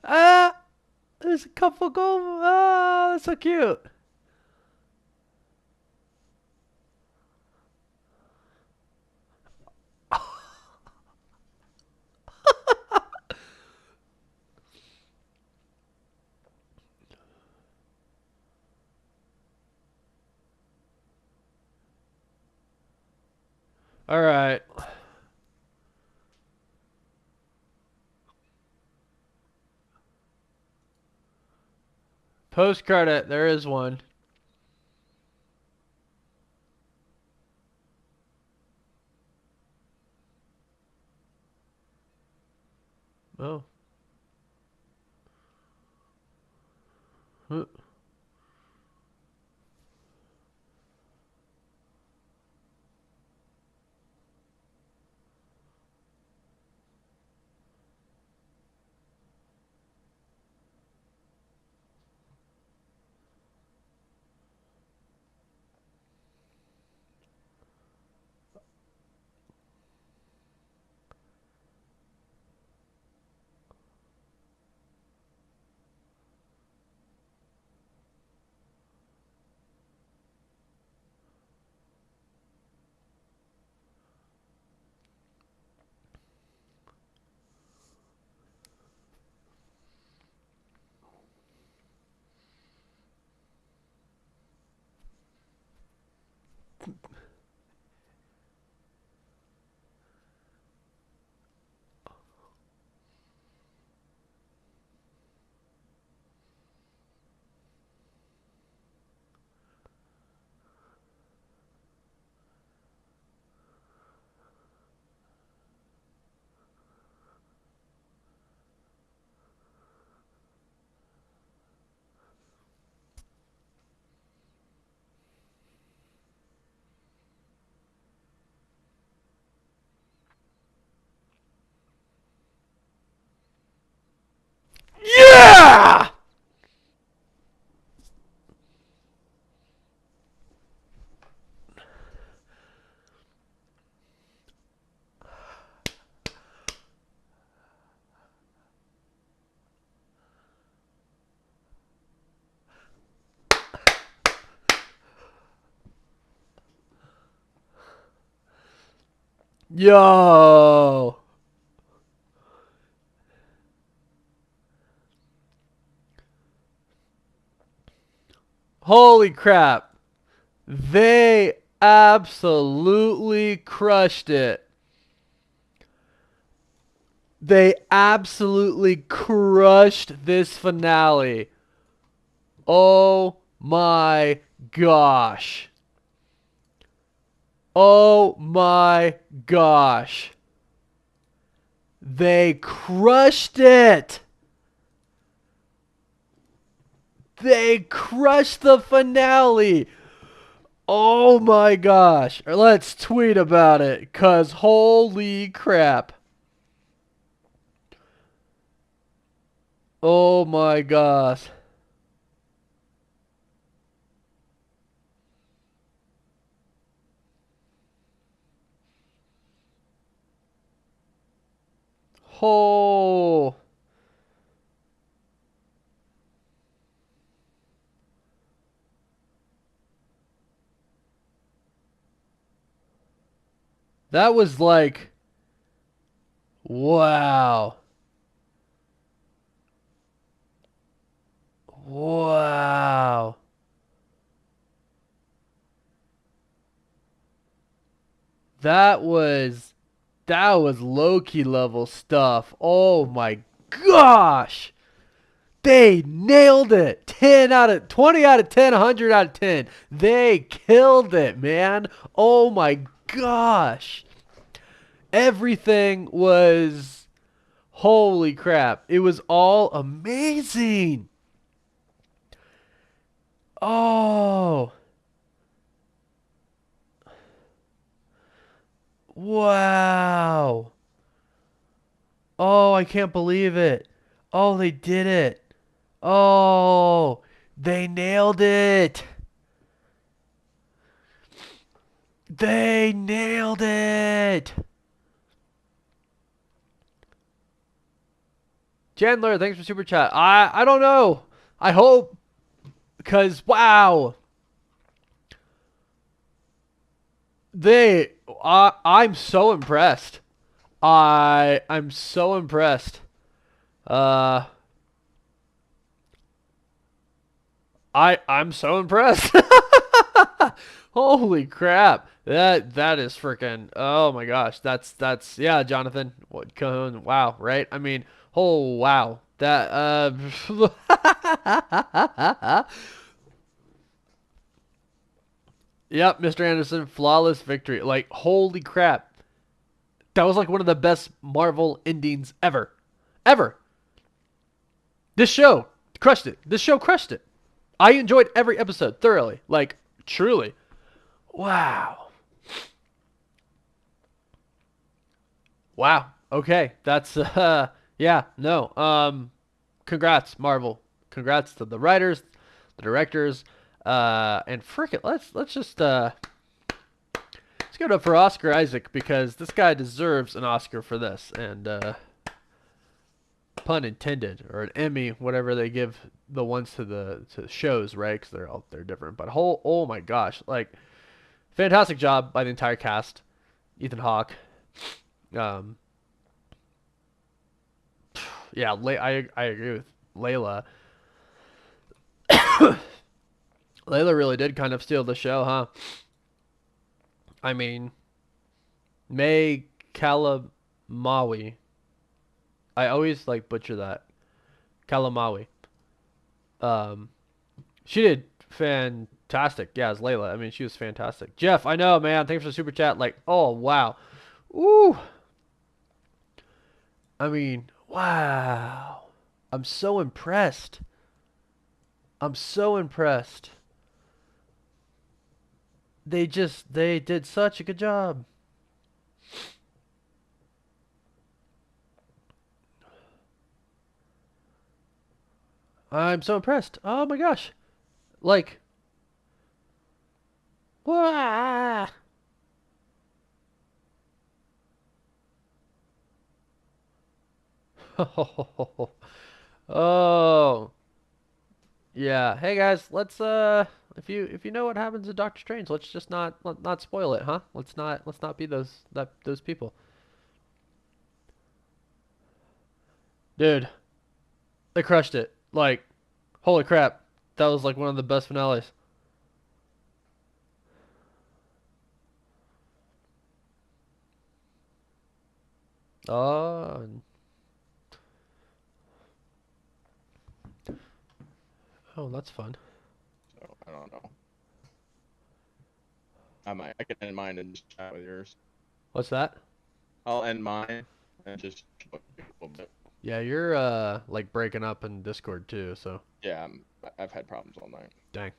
Ah, there's a couple gold. Ah, that's so cute. All right. Post credit. There is one. Oh. Huh. Yeah! Yo! Holy crap. They absolutely crushed it. They absolutely crushed this finale. Oh my gosh. Oh my gosh. They crushed it. They crushed the finale. Oh my gosh. Let's tweet about it, cuz holy crap. Oh my gosh. Oh. That was like, wow. Wow. That was that was Loki level stuff. Oh my gosh. They nailed it. 10 out of 20 out of 10, 100 out of 10. They killed it, man. Oh my gosh. Everything was holy crap. It was all amazing. Oh. Wow. Oh, I can't believe it. Oh, they did it. Oh, they nailed it. They nailed it. Chandler, thanks for super chat. I don't know. I hope, because wow, I'm so impressed. I'm so impressed. Uh, I'm so impressed. Holy crap. That is freaking, oh my gosh. That's yeah, Jonathan. What Cahoon, wow, right? I mean, oh wow. That Yep, Mr. Anderson, flawless victory. Like, holy crap. That was like one of the best Marvel endings ever. Ever. This show crushed it. This show crushed it. I enjoyed every episode thoroughly. Like, truly. Wow. Wow. Okay. That's yeah, no. Congrats, Marvel. Congrats to the writers, the directors, and frick it, let's just let's give it up for Oscar Isaac because this guy deserves an Oscar for this. And pun intended, or an Emmy, whatever they give the ones to the shows, right? Because they're different. But oh my gosh, like fantastic job by the entire cast. Ethan Hawke, um, yeah, I agree with Layla. Layla really did kind of steal the show, huh? I mean, May Kalamawi. I always like butcher that. Kalamawi. Um, she did fantastic. Yeah, as Layla. I mean, she was fantastic. Jeff, I know, man. Thanks for the super chat. Like, oh wow, ooh. I mean, wow. I'm so impressed. I'm so impressed. They did such a good job. I'm so impressed. Oh my gosh. Like, wow. Oh, yeah. Hey guys, let's if you know what happens to Doctor Strange, let's just not spoil it, huh? Let's not be those people. Dude, they crushed it. Like, holy crap. That was like one of the best finales. Oh, oh, that's fun. So I don't know. I can end mine and just chat with yours. What's that? I'll end mine and just a little bit. Yeah, you're like breaking up in Discord too, so Yeah, I've had problems all night. dang.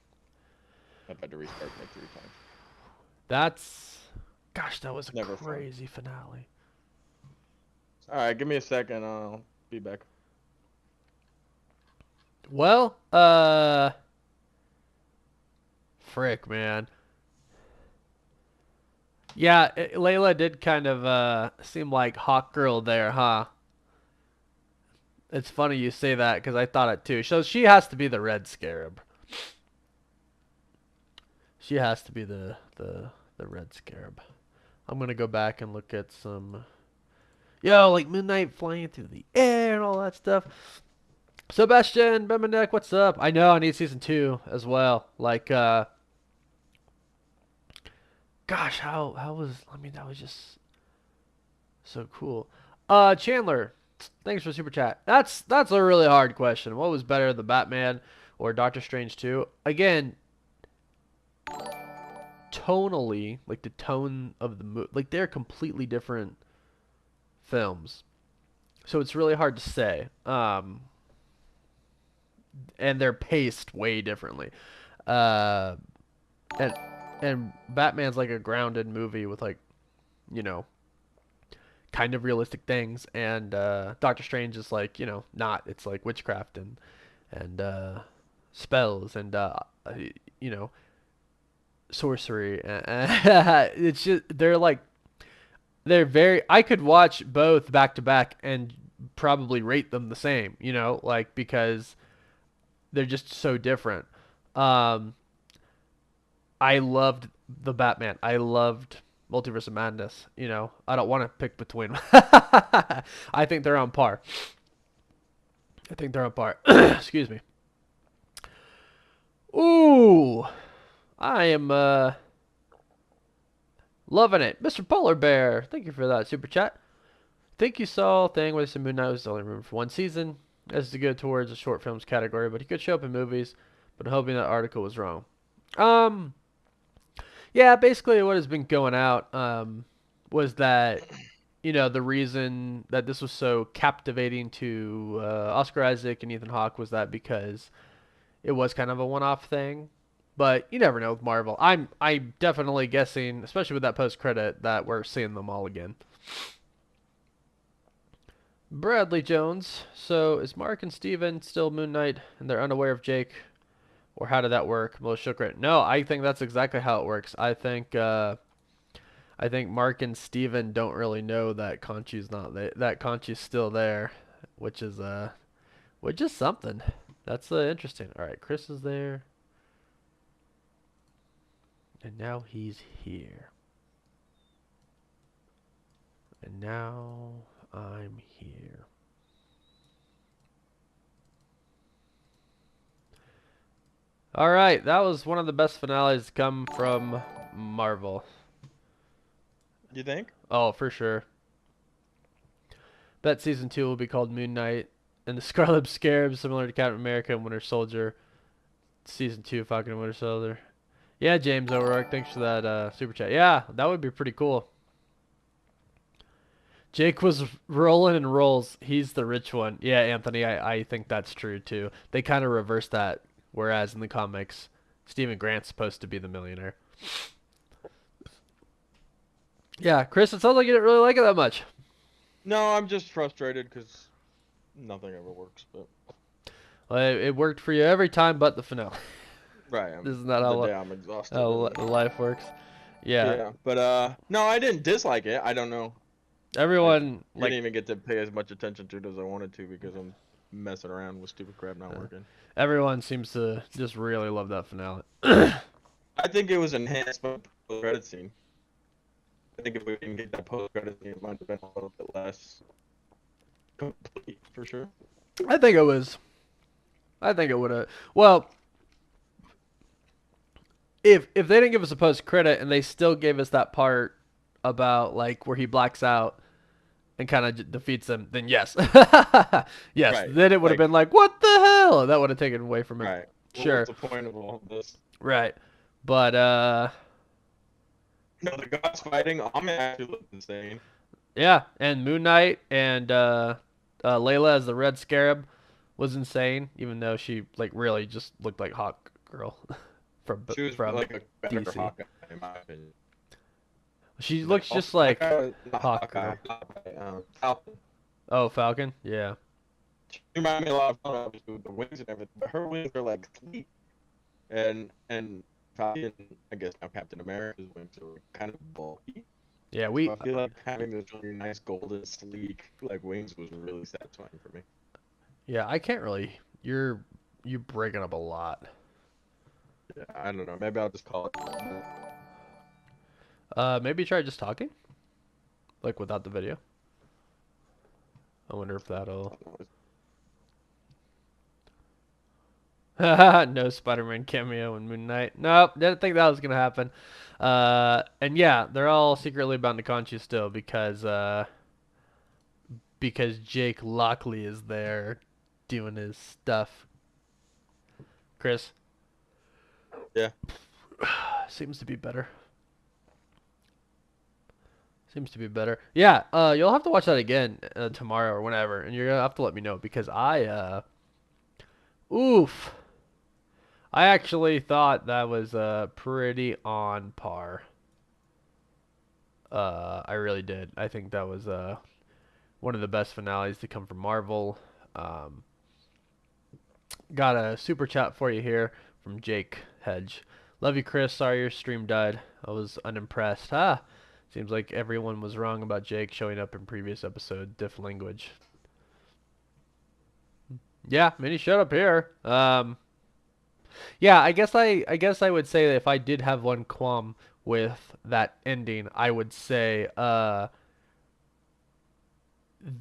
I've had to restart like 3 times. That's gosh, that was a Never fun. crazy finale. All right, give me a second. I'll be back. Well, frick, man. Yeah, Layla did kind of seem like hot girl there, huh? It's funny you say that because I thought it too. So she has to be the Red Scarab. She has to be the Red Scarab. I'm gonna go back and look at some, yo, like Midnight flying through the air and all that stuff. Sebastian Bemenek, what's up? I know I need season 2 as well. Like, gosh, how was? I mean, that was just so cool. Chandler, thanks for super chat. That's a really hard question. What was better, the Batman or Doctor Strange 2? Again, tonally, like the tone of the movie, like they're completely different films. So it's really hard to say. And they're paced way differently. Uh, and and Batman's like a grounded movie with like, you know, kind of realistic things, and Doctor Strange is like, you know, not. It's like witchcraft and spells and you know, sorcery. It's just they're like they're very. I could watch both back to back and probably rate them the same, you know, like because they're just so different. Um, I loved the Batman. I loved Multiverse of Madness. You know, I don't want to pick between. I think they're on par. I think they're on par. Excuse me. Ooh, I am loving it, Mr. Polar Bear. Thank you for that super chat. Think you saw thing with some Moon Knight was only room for one season. As to go towards the short films category, but he could show up in movies. But hoping that article was wrong. Um, yeah, basically what has been going out was that the reason that this was so captivating to Oscar Isaac and Ethan Hawke was that because it was kind of a one-off thing. But you never know with Marvel. I'm definitely guessing, especially with that post credit, that we're seeing them all again. Bradley Jones. So is Mark and Steven still Moon Knight and they're unaware of Jake? Or how did that work? Melissa Shookrit. No, I think that's exactly how it works. I think Mark and Steven don't really know that Conchi's not there, that Conchi's still there, which is something. That's interesting. All right, Chris is there. And now he's here. And now I'm here. All right, that was one of the best finales to come from Marvel. You think? Oh, for sure. Bet season 2 will be called Moon Knight and the Scarlet Scarab, similar to Captain America and Winter Soldier. Season 2, Falcon and Winter Soldier. Yeah, James O'Rourke, thanks for that super chat. Yeah, that would be pretty cool. Jake was rolling and rolls. He's the rich one. Yeah, Anthony, I think that's true too. They kind of reversed that, whereas in the comics, Stephen Grant's supposed to be the millionaire. Yeah, Chris, it sounds like you didn't really like it that much. No, I'm just frustrated because nothing ever works. But Well, it worked for you every time but the finale. right, This is not I'm exhausted. how life works. Yeah. Yeah, but no, I didn't dislike it. I don't know. Everyone I didn't even get to pay as much attention to it as I wanted to because I'm messing around with stupid crap not working. Everyone seems to just really love that finale. I think it was enhanced by the post-credit scene. I think if we didn't get that post-credit scene, it might have been a little bit less complete, for sure. I think it was. I think it would have. Well, if they didn't give us a post credit and they still gave us that part about like where he blacks out and kind of defeats them, then yes, yes, Right. then it would have been like, what the hell? That would have taken away from it. Right. Sure. What's the point of all this? Right. But no, the gods fighting. I'm actually looking insane. Yeah, and Moon Knight and Layla as the Red Scarab was insane, even though she like really just looked like Hawk Girl from She was from like a better DC. Hawkeye, in my opinion. She looks just like Hawk Girl. Falcon. Oh, Falcon? Yeah. She reminded me a lot of fun, obviously, with the wings and everything, but her wings are like sleek. And Falcon, I guess now Captain America's wings are kind of bulky. Yeah, So I feel like having those really nice golden sleek like wings was really satisfying for me. Yeah, I can't really. You're breaking up a lot. Yeah, I don't know. Maybe I'll just call it. Maybe try just talking, like without the video. I wonder if that'll. No Spider-Man cameo in Moon Knight. Nope, didn't think that was gonna happen. And yeah, they're all secretly bound to Conchi still because Jake Lockley is there doing his stuff. Chris. Yeah. Seems to be better. Seems to be better. Yeah, you'll have to watch that again tomorrow or whenever, and you're gonna have to let me know because oof. I actually thought that was pretty on par. I really did. I think that was one of the best finales to come from Marvel. Got a super chat for you here from Jake Hedge. Love you, Chris. Sorry your stream died. I was unimpressed. Seems like everyone was wrong about Jake showing up in previous episode. Diff language. Yeah, Minnie showed up here. Yeah, I guess I would say that if I did have one qualm with that ending, I would say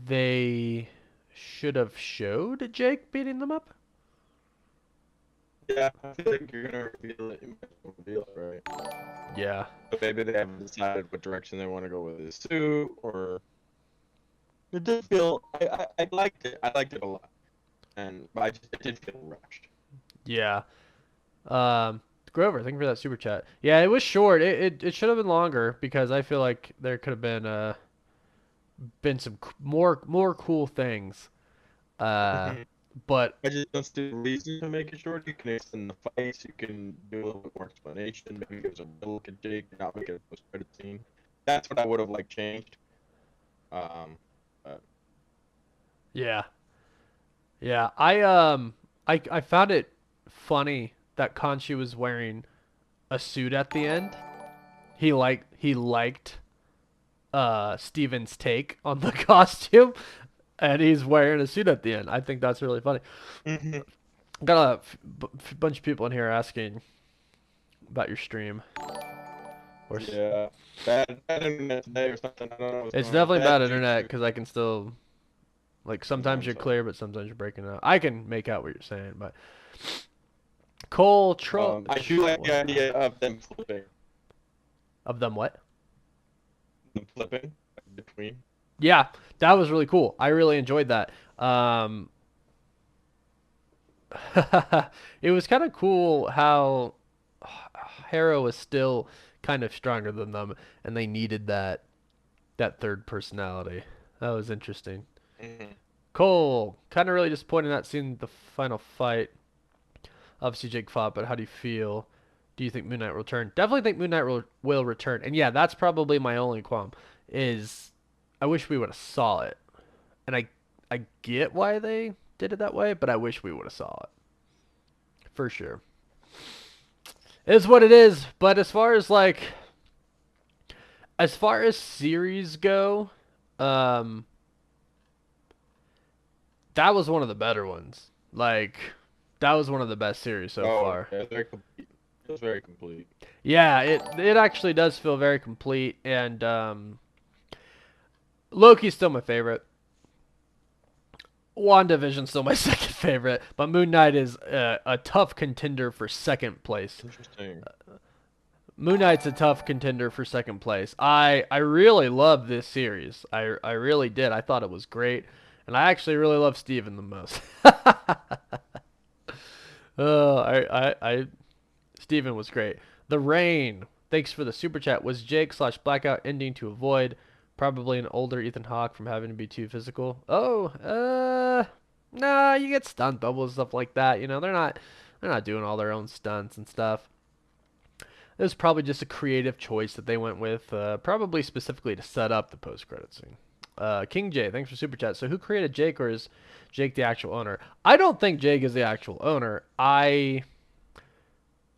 they should have showed Jake beating them up. Yeah, I feel like you're gonna reveal it. You might as well reveal it, right? Yeah. But maybe they haven't decided what direction they want to go with his suit, or it did feel. I liked it. I liked it a lot, and but it did feel rushed. Yeah. Um, Grover, thank you for that super chat. Yeah, it was short. It should have been longer because I feel like there could have been some more cool things. Uh, but I just don't see the reason to make it short. You can extend the fights. You can do a little bit more explanation. Maybe give us a real look at Jake, not make it a post-credit scene. That's what I would have like changed. Um, but yeah, yeah. I found it funny that Conchi was wearing a suit at the end. He liked Steven's take on the costume, and he's wearing a suit at the end. I think that's really funny. Mhm. Got a bunch of people in here asking about your stream. Yeah, bad internet today or something. I don't know what's It's going on. definitely Bad bad internet YouTube. because I can still like No, sometimes I'm you're sorry. clear, but sometimes you're breaking up. I can make out what you're saying, but Cole Troll I do like the idea of them flipping, of them what? them flipping between. Yeah, that was really cool. I really enjoyed that. It was kind of cool how Hera was still kind of stronger than them, and they needed that third personality. That was interesting. Hmm. Cole, kind of really disappointed not seeing the final fight. Obviously, Jake fought, but how do you feel? Do you think Moon Knight will return? Definitely think Moon Knight will return. And yeah, that's probably my only qualm is I wish we would have saw it. And I get why they did it that way, but I wish we would have saw it. For sure. It is what it is, but as far as series go, um that was one of the better ones. Like that was one of the best series so Oh, far. yeah, very complete. It was very complete. Yeah, it actually does feel very complete, and Loki's still my favorite. WandaVision's still my second favorite, but Moon Knight is a tough contender for second place. Interesting. Moon Knight's a tough contender for second place. I really love this series. I really did. I thought it was great, and I actually really love Steven the most. I Steven was great. The Rain. Thanks for the super chat. Was Jake/Blackout ending to avoid probably an older Ethan Hawke from having to be too physical? Oh, nah, you get stunt doubles and stuff like that. You know, they're not doing all their own stunts and stuff. It was probably just a creative choice that they went with, probably specifically to set up the post-credit scene. King J, thanks for super chat. So who created Jake, or is Jake the actual owner? I don't think Jake is the actual owner. I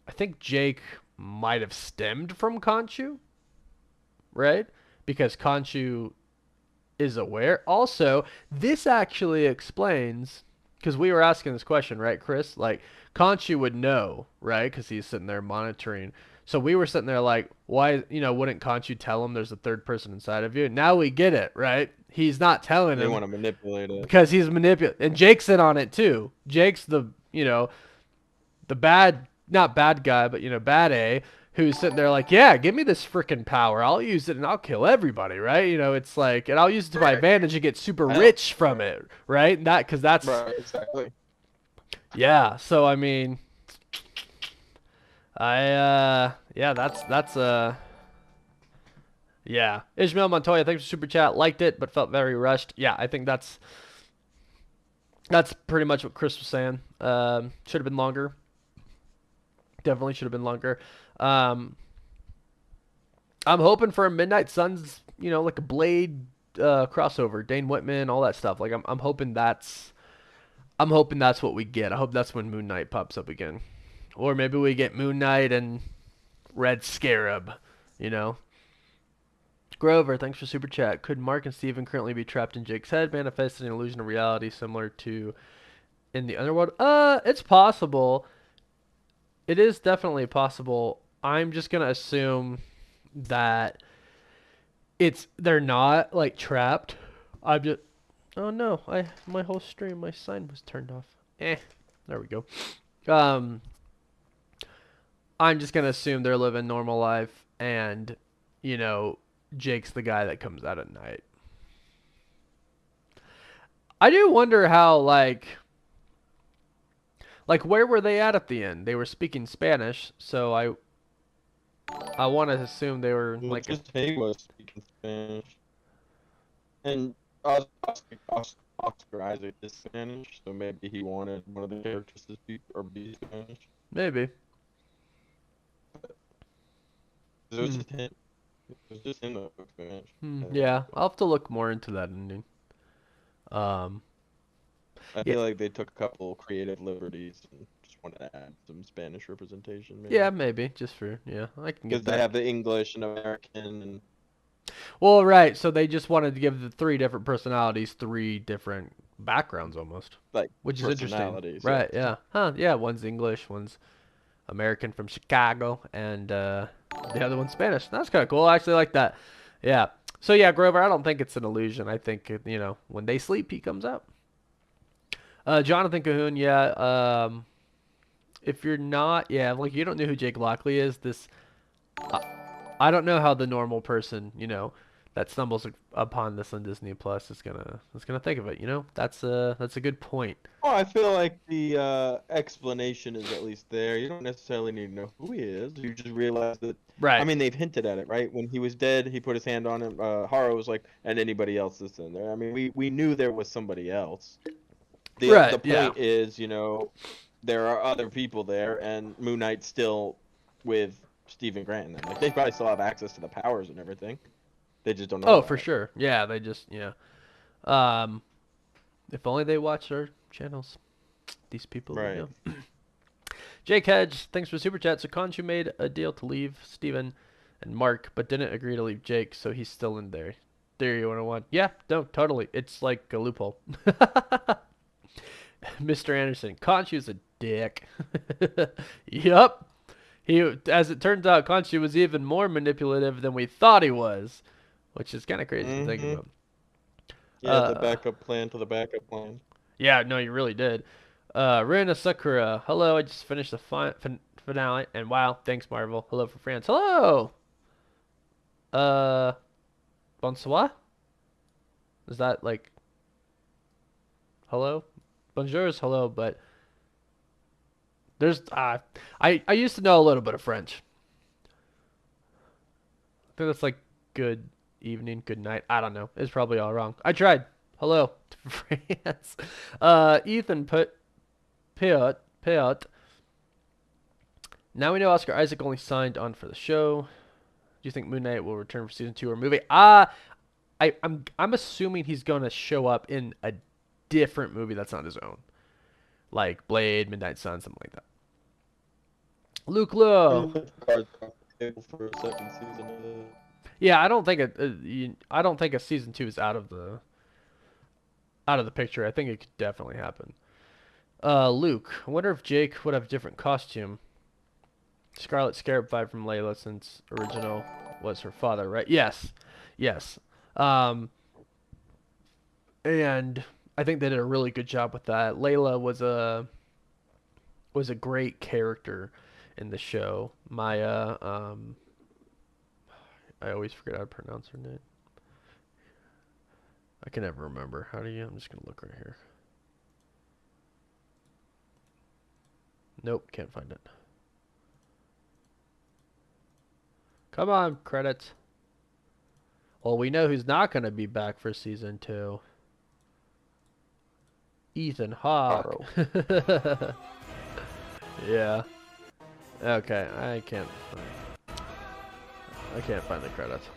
think Jake might have stemmed from Khonshu, right? Because Khonshu is aware. Also, this actually explains because we were asking this question, right, Chris? Like Khonshu would know, right? Because he's sitting there monitoring. So we were sitting there like, why, wouldn't Khonshu tell him there's a third person inside of you? Now we get it, right? He's not telling They him want to manipulate it. because he's manipulating, and Jake's in on it too. Jake's the bad, not bad guy, but bad A, who's sitting there like, yeah, give me this freaking power. I'll use it and I'll kill everybody, right? It's like, and I'll use it to my Right. advantage and get super I know. rich from it, right? And that, because that's, Right. Exactly. yeah. So I mean, yeah, yeah. Ishmael Montoya, thanks for super chat. Liked it, but felt very rushed. Yeah, I think that's pretty much what Chris was saying. Should have been longer. Definitely should have been longer. Um, I'm hoping for a Midnight Suns, like a Blade crossover, Dane Whitman, all that stuff. Like I'm hoping that's what we get. I hope that's when Moon Knight pops up again, or maybe we get Moon Knight and Red Scarab. You know, Grover, thanks for super chat. Could Mark and Steven currently be trapped in Jake's head, manifesting an illusion of reality similar to in the underworld. It's possible. It is definitely possible. I'm just gonna assume that they're not like trapped. I'm just oh no, my whole stream, my sign was turned off. There we go. Um, I'm just gonna assume they're living normal life, and you know, Jake's the guy that comes out at night. I do wonder how like where were they at the end? They were speaking Spanish, so I want to assume they were Well, like just he was speaking Spanish, and Oscar Isaac is Spanish, so maybe he wanted one of the characters to speak or be Spanish. maybe. 'Cause it was just him. It was just him that spoke Spanish. Yeah, I'll have to look more into that ending. Um, I yeah, feel like they took a couple creative liberties and just wanted to add some Spanish representation, yeah, maybe. maybe just for yeah, I can Because get they that. have the English and American and Well, right. So they just wanted to give the three different personalities three different backgrounds almost, like which is interesting. personalities. Yeah. Right, yeah. Huh, yeah, one's English, one's American from Chicago, and the other one's Spanish. That's kind of cool. I actually like that. Yeah. So yeah, Grover, I don't think it's an illusion. I think, you know, when they sleep, he comes out. Jonathan Cahoon, yeah. If you're not, yeah, like you don't know who Jake Lockley is, I, I don't know how the normal person, you know, that stumbles upon this on Disney Plus is gonna think of it. You know, that's a good point. Well, I feel like the explanation is at least there. You don't necessarily need to know who he is. You just realize that. I Right. mean, they've hinted at it, right? When he was dead, he put his hand on him. Haro was like, and anybody else that's in there. I mean, we knew there was somebody else. The Right. Yeah. point is, you know, there are other people there, and Moon Knight's still with Stephen Grant and them. Like they probably still have access to the powers and everything. They just don't know Oh, for about it. sure. Yeah. They just yeah. Um, if only they watch our channels. These people would Right. know. Jake Hedge, thanks for super chat. So Conchu made a deal to leave Steven and Mark, but didn't agree to leave Jake, so he's still in there. Theory 101. Yeah, no, totally. It's like a loophole. Mr. Anderson, Conchu's a dick. Yup. As it turns out, Conchu was even more manipulative than we thought he was, which is kind of crazy to think Mm-hmm. about. Yeah, the Uh, backup plan to the backup plan. yeah, no, you really did. Rina Sakura, hello. I just finished the finale, and wow, thanks Marvel. Hello from France. Hello. Uh, bonsoir. Is that like hello? Bonjour is hello, but there's I used to know a little bit of French. I think that's like good evening, good night. I don't know. It's probably all wrong. I tried. Hello to France. Ethan put Piot. Now we know Oscar Isaac only signed on for the show. Do you think Moon Knight will return for season 2 or movie? I'm assuming he's gonna show up in a different movie that's not his own, like Blade, Midnight Sun, something like that. Luke Lowe. Cards off the table for a second season of the. Yeah, I don't think a season 2 is out of the picture. I think it could definitely happen. Luke. I wonder if Jake would have a different costume. Scarlet Scarab vibe from Layla since original was her father, right? Yes. Yes. Um, and I think they did a really good job with that. Layla was a great character in the show. Maya, I always forget how to pronounce her name. I can never remember. How do you? I'm just gonna look right here. Nope, can't find it. Come on, credits. Well, we know who's not gonna be back for season 2. Ethan Hawke. Haro. Yeah. Okay, I can't find the credits.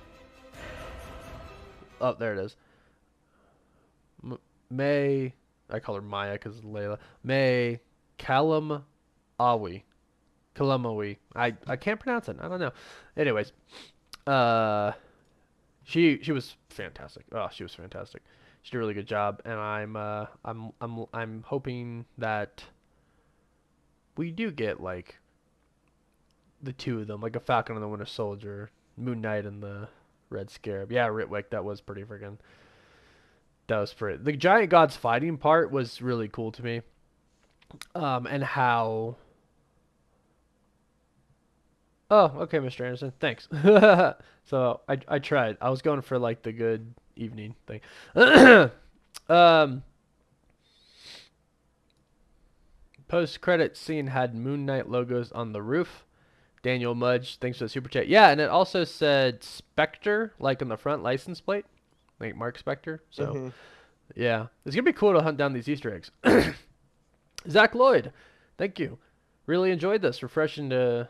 Oh, there it is. May, I call her Maya because Layla. May Kalam Awi. Kalamawi. I can't pronounce it. I don't know. Anyways, uh, she was fantastic. Oh, she was fantastic. She did a really good job, and I'm hoping that we do get like the two of them, like a Falcon and the Winter Soldier, Moon Knight and the Red Scarab. Yeah, Ritwick, that was pretty freaking. That was pretty. The giant gods fighting part was really cool to me. And how. Oh, okay, Mr. Anderson, thanks. So I tried. I was going for like the good evening thing. um, Post credit scene had Moon Knight logos on the roof. Daniel Mudge, thanks for the super chat. Yeah, and it also said Spectre, like on the front license plate, like Mark Spectre. So Hmm. yeah, it's gonna be cool to hunt down these Easter eggs. Zach Lloyd, thank you. Really enjoyed this. Refreshing to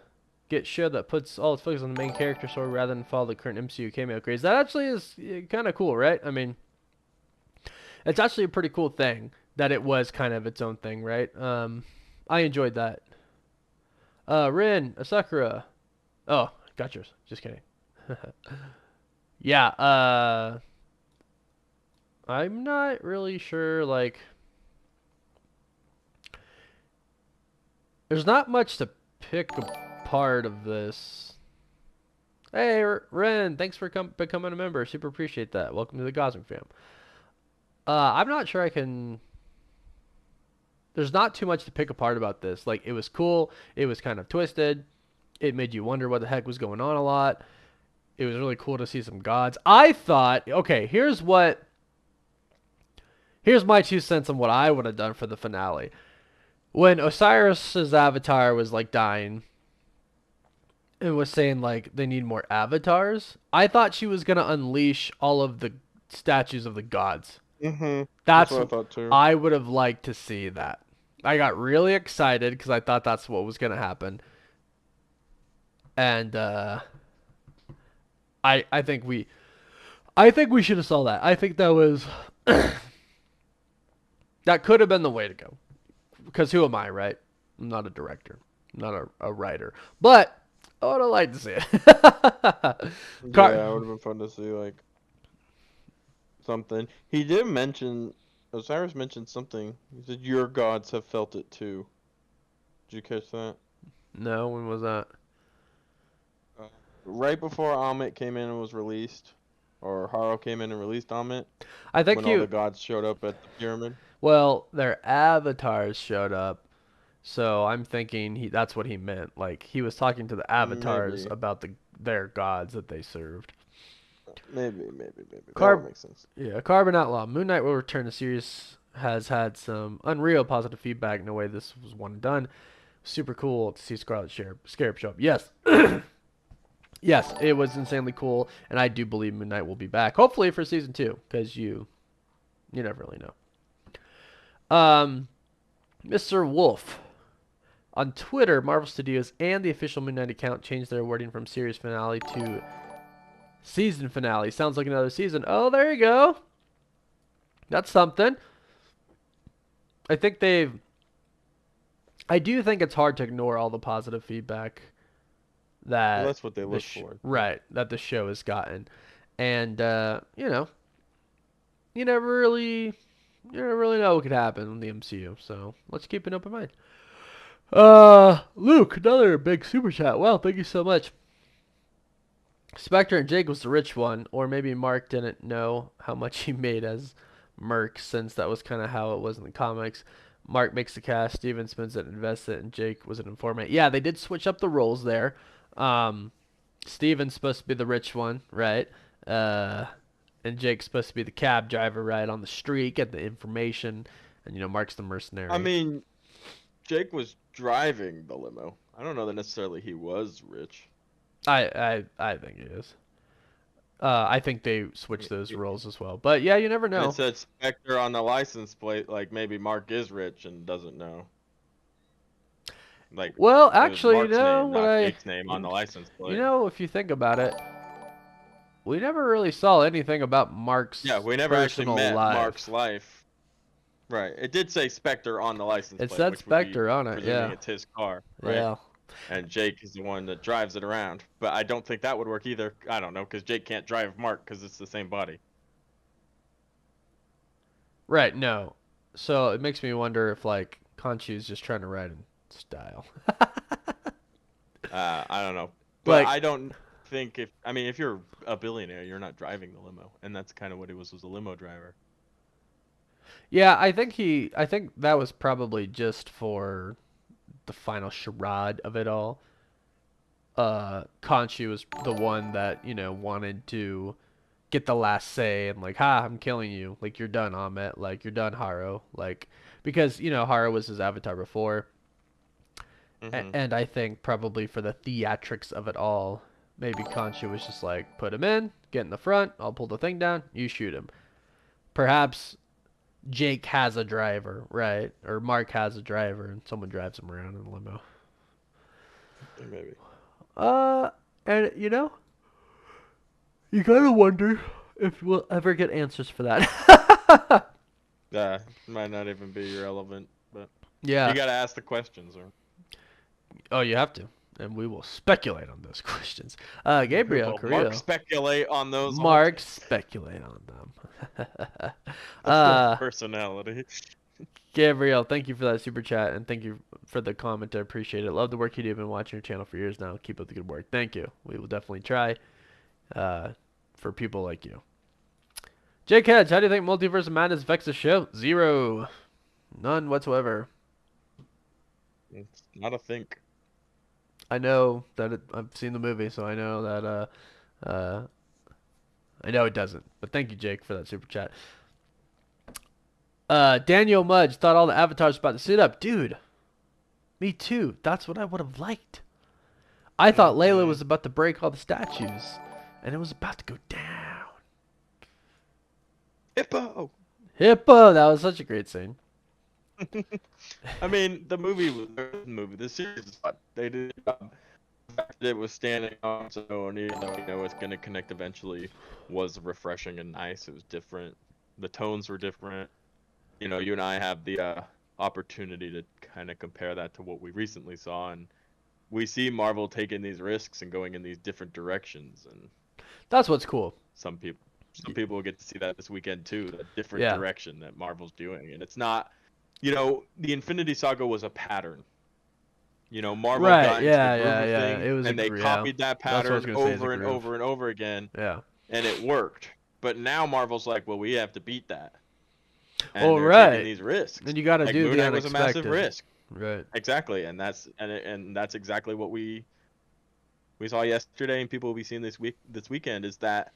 get show that puts all its focus on the main character story rather than follow the current MCU cameo craze. That actually is kind of cool, right? I mean, it's actually a pretty cool thing that it was kind of its own thing, right? I enjoyed that. Rin, Asakura. Oh, got yours. Just kidding. Yeah, I'm not really sure, like, there's not much to pick apart of this. Hey, Ren, thanks for becoming a member. Super appreciate that. Welcome to the Cosmic Fam. I'm not sure I can. There's not too much to pick apart about this. Like, it was cool. It was kind of twisted. It made you wonder what the heck was going on a lot. It was really cool to see some gods. I thought, okay, here's my 2 cents on what I would have done for the finale. When Osiris's avatar was like dying and was saying like they need more avatars, I thought she was gonna unleash all of the statues of the gods. Hmm. That's That's what I thought too. I would have liked to see that. I got really excited because I thought that's what was gonna happen, and I think we should have saw that. I think that was that could have been the way to go. Because who am I, right? I'm not a director, I'm not a writer, but I would have liked to see it. Yeah, it would have been fun to see like something. He did mention Osiris mentioned something. He said your gods have felt it too. Did you catch that? No, when was that? Uh, right before Amit came in and was released, or Haro came in and released Amit, I think when all the you. gods showed up at the pyramid. Well, their avatars showed up, so I'm thinking that's what he meant. Like he was talking to the avatars Maybe, about their gods that they served. maybe. That would Carb, make sense. yeah, Carbon Outlaw. Moon Knight will return. The series has had some unreal positive feedback. No way this was one and done. Super cool to see Scarlet Scarab show up. Yes. Yes, it was insanely cool, and I do believe Moon Knight will be back. Hopefully for season 2, because you never really know. Mr. Wolf. On Twitter, Marvel Studios and the official Moon Knight account changed their wording from series finale to season finale. Sounds like another season. Oh, there you go. That's something. I think they've. I do think it's hard to ignore all the positive feedback Well, that that's what they look for. right that the show has gotten, and you never really know what could happen in the MCU. So let's keep an open mind. Luke, another big super chat. Well, thank you so much. Spectre and Jake was the rich one, or maybe Mark didn't know how much he made as Merc, since that was kind of how it was in the comics. Mark makes the cash, Steven spends it, invests it, and Jake was an informant. Yeah, they did switch up the roles there. Steven's supposed to be the rich one, right? And Jake's supposed to be the cab driver, right, on the street, get the information, and Mark's the mercenary. I mean, Jake was driving the limo. I don't know that necessarily he was rich. I think it is. I think they switched those roles as well. But yeah, you never And know. it said Spectre on the license plate, like maybe Mark is rich and doesn't know. Like, Well, it was actually, Mark's name, not Jake's name on you, the license plate. if you think about it, we never really saw anything about Mark's Yeah, we never actually personal met life. Mark's life. Right. It did say Spectre on the license It plate, said which Spectre would be on it, presuming yeah. it's his car, right? Yeah. And Jake is the one that drives it around. But I don't think that would work either. I don't know, because Jake can't drive Mark because it's the same body. Right, no. So it makes me wonder if like Conchu is just trying to ride in style. I don't know, but Like, I don't think I mean, if you're a billionaire, you're not driving the limo, and that's kind of what he was a limo driver. yeah, I think that was probably just for the final charade of it all. Conchu was the one that, you know, wanted to get the last say and like, ha, I'm killing you. Like, you're done, Ahmet. Like, you're done, Haro. Like, because, you know, Haro was his avatar before. Hmm. And I think probably for the theatrics of it all, maybe Conchu was just like, put him in, get in the front, I'll pull the thing down, you shoot him. Perhaps Jake has a driver, right? Or Mark has a driver and someone drives him around in a limo. Maybe. Uh, and you know, you gotta wonder if we'll ever get answers for that. Yeah, might not even be relevant, but you Yeah. gotta ask the questions, or Oh, you have to. And we will speculate on those questions. Gabriel well, Mark Carrillo. speculate on those all Mark day. speculate on them. The personality. Gabriel, thank you for that super chat and thank you for the comment. I appreciate it. Love the work you do. I've been watching your channel for years now. Keep up the good work. Thank you. We will definitely try for people like you. Jake Hedge, how do you think Multiverse of Madness affects the show? Zero. None whatsoever. It's not a think. I know that I've seen the movie, so I know that I know it doesn't. But thank you, Jake, for that super chat. Daniel Mudge thought all the avatars were about to suit up. Dude, me too. That's what I would have liked. I thought Layla was about to break all the statues, and it was about to go down. Hippo. Hippo, that was such a great scene. I mean, the series is fun. They did a job. The fact that it was standing on its own, even though you know it's gonna connect eventually, was refreshing and nice. It was different. The tones were different. You know, you and I have the opportunity to kind of compare that to what we recently saw, and we see Marvel taking these risks and going in these different directions, and That's what's cool. some people some people will get to see that this weekend too, the different Yeah. direction that Marvel's doing. And it's not, you know, the Infinity Saga was a pattern. You know, Marvel Right. got into the Yeah. groove Yeah. of Yeah. things It was a and they yeah. copied that That's what I was pattern gonna say. Is a over and groove. over and over again, Yeah. and it worked. But now Marvel's like, well, we have to beat that, and Well, they're taking right. these risks. Then you got to Like do Moon the Knight was a massive unexpected. risk, Right. exactly, and that's exactly what we saw yesterday, and people will be seeing this weekend is that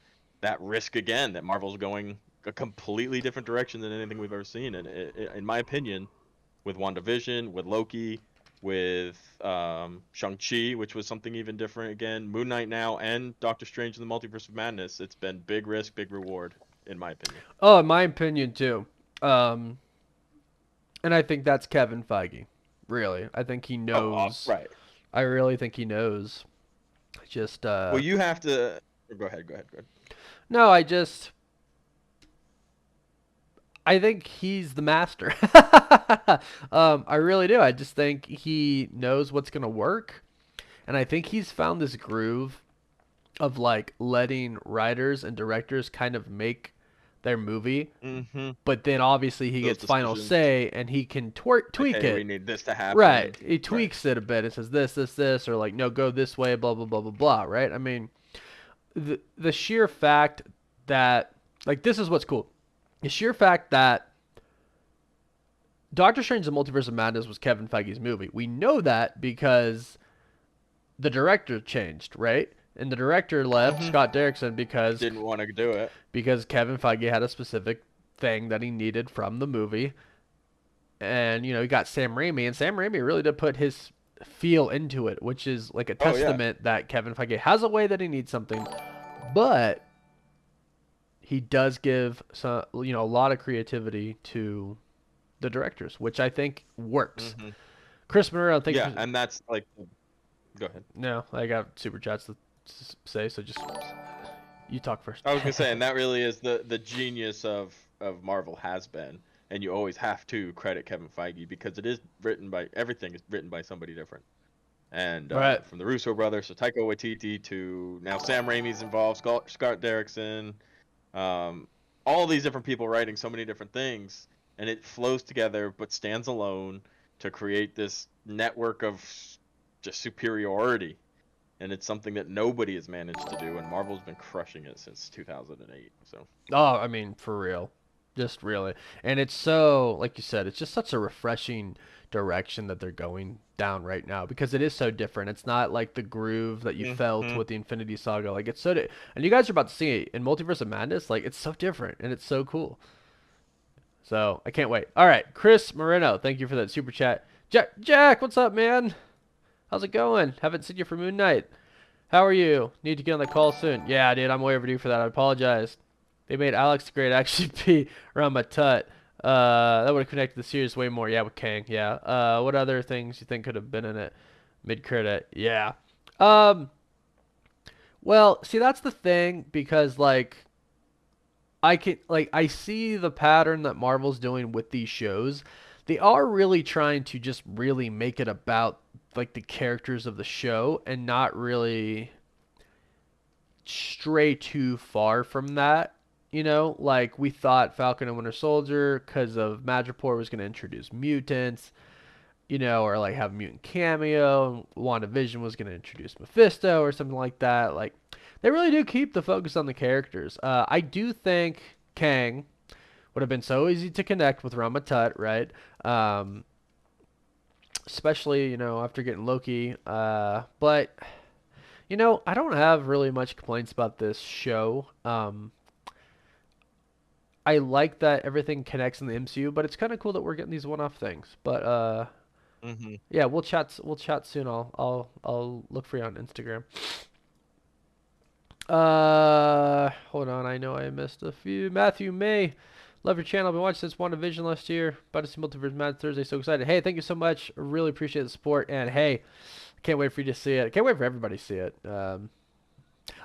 risk again, that Marvel's going a completely different direction than anything we've ever seen. And in my opinion, with WandaVision, with Loki, with Shang-Chi, which was something even different again, Moon Knight now, and Doctor Strange in the Multiverse of Madness, it's been big risk, big reward, in my opinion. Oh, in my opinion too. Um, and I think that's Kevin Feige. Really, I think he Oh, knows. right. I really think he knows. Just Well, you have to. Go ahead. Go ahead. Go ahead. no, I think he's the master. I really do. I just think he knows what's gonna work, and I think he's found this groove of like letting writers and directors kind of make their movie, Mm-hmm. but then obviously he Those gets final decisions. say and he can Like, tweak hey, we it. need this to happen. Right. He Right. tweaks it a bit. It says this, or like no, go this way, blah blah blah blah blah. Right. I mean, the sheer fact that like this is what's cool. The sheer fact that Doctor Strange: The Multiverse of Madness was Kevin Feige's movie. We know that because the director changed, right? And the director left, Mm-hmm. Scott Derrickson, Didn't want to do it. because Kevin Feige had a specific thing that he needed from the movie. And you know, he got Sam Raimi, and Sam Raimi really did put his feel into it, which is like a Oh yeah. testament that Kevin Feige has a way that he needs something, but he does give some, you know, a lot of creativity to the directors, which I think works. Mm-hmm. Chris Monroe, thank you Yeah, for, and that's like. Go ahead. no, I got super chats to say, so just you talk first. I was gonna say, and that really is the genius of Marvel has been, and you always have to credit Kevin Feige because it is written by everything is written by somebody different, and Right. from the Russo brothers to Taika Waititi to now Sam Raimi's involved, Scott Derrickson, um, all these different people writing so many different things, and it flows together but stands alone to create this network of just superiority. And it's something that nobody has managed to do, and Marvel's been crushing it since 2008. So Oh, I mean, for real. Just really. And it's so, like you said, it's just such a refreshing direction that they're going down right now because it is so different. It's not like the groove that you felt Mhm. with the Infinity Saga. Like, it's so, and you guys are about to see it in Multiverse of Madness. Like, it's so different and it's so cool. So, I can't wait. All right. Chris Moreno, thank you for that super chat. Jack, what's up, man? How's it going? Haven't seen you for Moon Knight. How are you? Need to get on the call soon. Yeah, dude, I'm way overdue for that. I apologize. They made Alex the Great actually be around my tut. That would have connected the series way more. Yeah, with Kang. Yeah. What other things you think could have been in it? Mid credit. Yeah. Um. Well, see, that's the thing because I see the pattern that Marvel's doing with these shows. They are really trying to just really make it about like the characters of the show and not really stray too far from that. You know, like we thought Falcon and Winter Soldier, because of Madripoor, was going to introduce mutants, you know, or like have a mutant cameo. And WandaVision was going to introduce Mephisto or something like that. Like, they really do keep the focus on the characters. I do think Kang would have been so easy to connect with Rama Tut, right? Um, Especially, you know, after getting Loki. But you know, I don't have really much complaints about this show. I like that everything connects in the MCU, but it's kind of cool that we're getting these one-off things. But Mhm. yeah, we'll chat. We'll chat soon. I'll look for you on Instagram. Hold on. I know I missed a few. Matthew May, love your channel. I've been watching since WandaVision last year. About to see Multiverse Mad Thursday. So excited. Hey, thank you so much. I really appreciate the support. And hey, can't wait for you to see it. Can't wait for everybody to see it.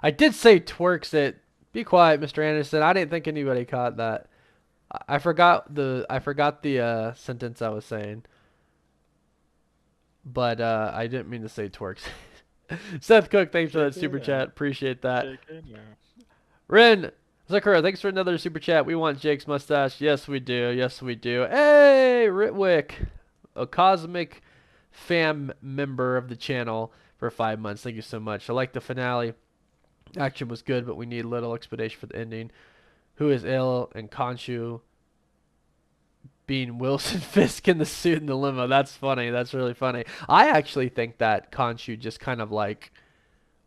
I did say twerks it. Be quiet, Mr. Anderson. I didn't think anybody caught that. I forgot the sentence I was saying, but I didn't mean to say twerks. Seth Cook, thanks for that Check super it chat. out. Appreciate that. Check it out. Ren Zakura, thanks for another super chat. We want Jake's mustache. Yes, we do. Yes, we do. Hey, Ritwick, a cosmic fam member of the channel for 5 months. Thank you so much. I like the finale. Action was good, but we need a little explanation for the ending. Who is ill and Khonshu being Wilson Fisk in the suit in the limo. That's funny. That's really funny. I actually think that Khonshu just kind of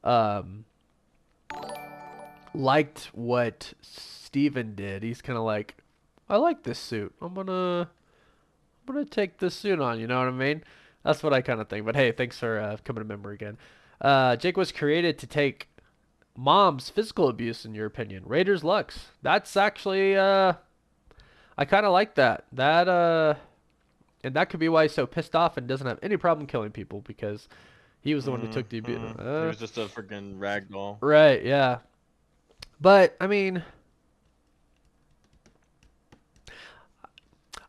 um liked what Steven did. He's kind of like, I like this suit. I'm gonna take this suit on. You know what I mean? That's what I kind of think. But hey, thanks for coming a member again. Jake was created to take mom's physical abuse, in your opinion. Raiders Lux. That's actually I kind of like that. And that could be why he's so pissed off and doesn't have any problem killing people because he was the one who took the abuse. He was just a freaking ragdoll. Right, yeah. But I mean,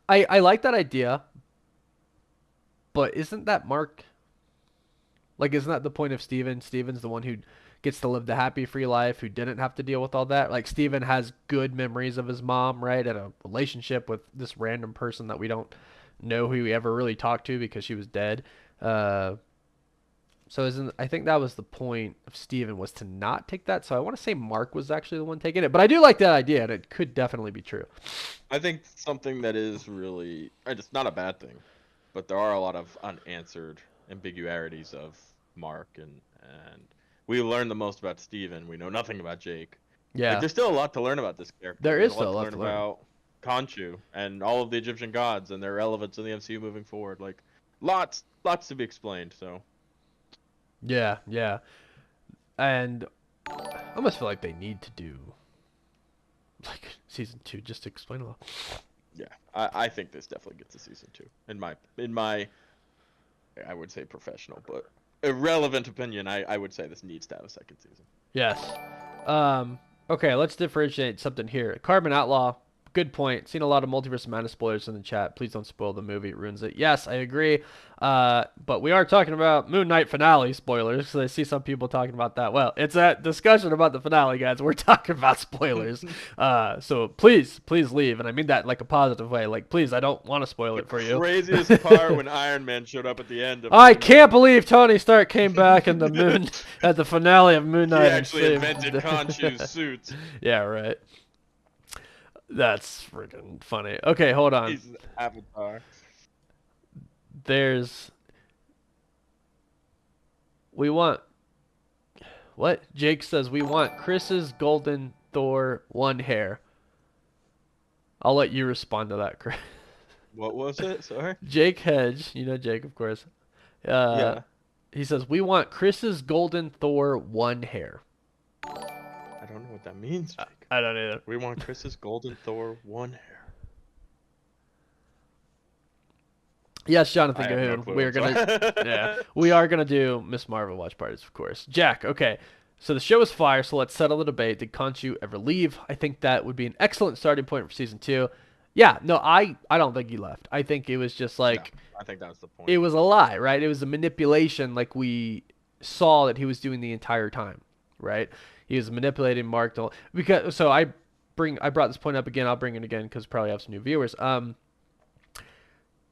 I like that idea, but isn't that Mark? Like, isn't that the point of Steven? Steven's the one who gets to live the happy free life, who didn't have to deal with all that. Like, Steven has good memories of his mom, right? And a relationship with this random person that we don't know who he ever really talked to because she was dead. Uh, so isn't I think that was the point of Steven was to not take that. So I want to say Mark was actually the one taking it, but I do like that idea, and it could definitely be true. I think something that is really, it's not a bad thing, but there are a lot of unanswered ambiguities of Mark, and we learn the most about Steven. We know nothing about Jake. Like, Yeah, there's still a lot to learn about this character. there There's is a lot still a to lot learn to learn. about Khonshu and all of the Egyptian gods and their relevance in the MCU moving forward. Like, lots to be explained. So Yeah, yeah, and I almost feel like they need to do like season two just to explain a lot. yeah, I think this definitely gets a season 2 in my I would say professional, but irrelevant opinion. I would say this needs to have a second season. Yes. Um. Okay, let's differentiate something here. Carbon Outlaw good point. Seen a lot of Multiverse of Madness spoilers in the chat. Please don't spoil the movie. It ruins it. Yes, I agree. But we are talking about Moon Knight finale spoilers because I see some people talking about that. Well, it's a discussion about the finale, guys. We're talking about spoilers. So please leave. And I mean that in like a positive way. Like, please, I don't want to spoil it for you. Craziest part when Iron Man showed up at the end of I Moon can't Knight. believe Tony Stark came back in the moon at the finale of Moon He Knight. actually and invented Khonshu's suits. Yeah, right. That's freaking funny. Okay, hold on. He's an Avatar. We want. What? Jake says we want Chris's golden Thor 1 hair. I'll let you respond to that, Chris. What was it? Sorry. Jake Hedge, you know Jake, of course. Yeah. He says we want Chris's golden Thor 1 hair. I don't know what that means, Jake. I don't either. We want Chris's golden Thor 1 hair. Yes, Jonathan I have no Cahoon. clue We're gonna, whatsoever. yeah, we are gonna do Miss Marvel watch parties, of course. Jack, okay. So the show is fire. So let's settle the debate. Did Khonshu ever leave? I think that would be an excellent starting point for season 2. Yeah, no, I don't think he left. I think it was just like I think that's the point. it was a lie, right? It was a manipulation, like we saw that he was doing the entire time, right? He was manipulating Mark because. So I brought this point up again. I'll bring it again because probably have some new viewers.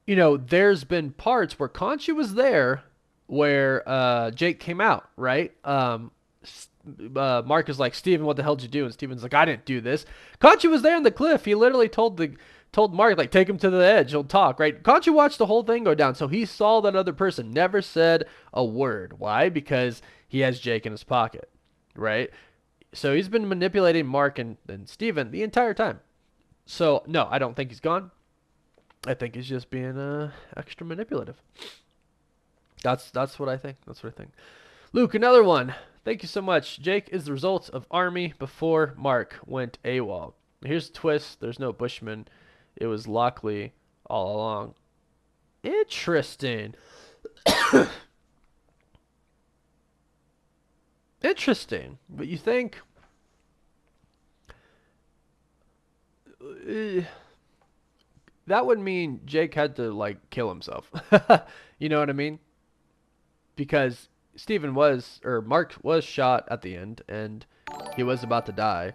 You know, there's been parts where Khonshu was there where Jake came out, right? Mark is like, Steven, what the hell did you do? And Steven's like, I didn't do this. Khonshu was there on the cliff. He literally told Mark, like, take him to the edge. He'll talk, right? Khonshu watched the whole thing go down. So he saw that other person, never said a word. Why? Because he has Jake in his pocket, right? So he's been manipulating Mark and Steven the entire time. So, no, I don't think he's gone. I think he's just being extra manipulative. That's what I think. That's what I think. Luke, another one. Thank you so much. Jake is the result of Army before Mark went AWOL. Here's the twist. There's no Bushman. It was Lockley all along. Interesting. Interesting. But you think... that would mean Jake had to, like, kill himself. You know what I mean? Because Mark was shot at the end, and he was about to die.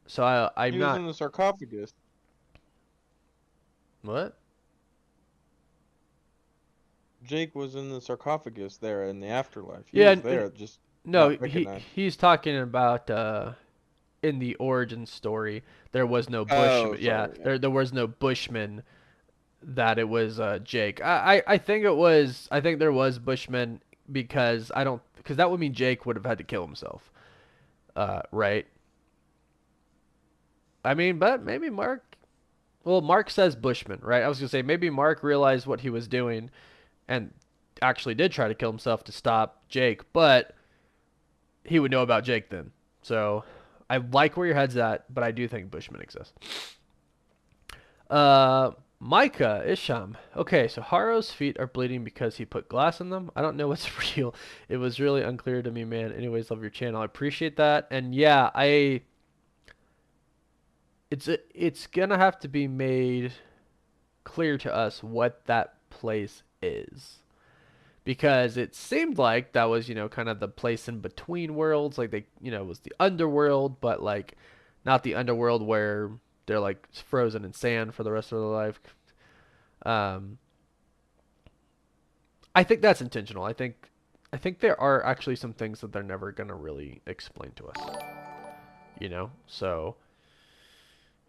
So I'm he not... was in the sarcophagus. What? Jake was in the sarcophagus there in the afterlife. He Yeah, was there, just no, not recognized. he's talking about in the origin story, there was no Bushman. Yeah, there was no Bushman. That it was Jake. I think there was Bushman because that would mean Jake would have had to kill himself. Right? I mean, but maybe Mark. Well, Mark says Bushman, right? I was gonna say maybe Mark realized what he was doing, and actually did try to kill himself to stop Jake, but he would know about Jake then. So I like where your head's at, but I do think Bushman exists. Micah Isham. Okay, so Haro's feet are bleeding because he put glass in them. I don't know what's real. It was really unclear to me, man. Anyways, love your channel. I appreciate that. And yeah, it's gonna have to be made clear to us what that place is. Because it seemed like that was, kind of the place in between worlds. Like it was the underworld, but like not the underworld where they're like frozen in sand for the rest of their life. I think that's intentional. I think there are actually some things that they're never gonna really explain to us. So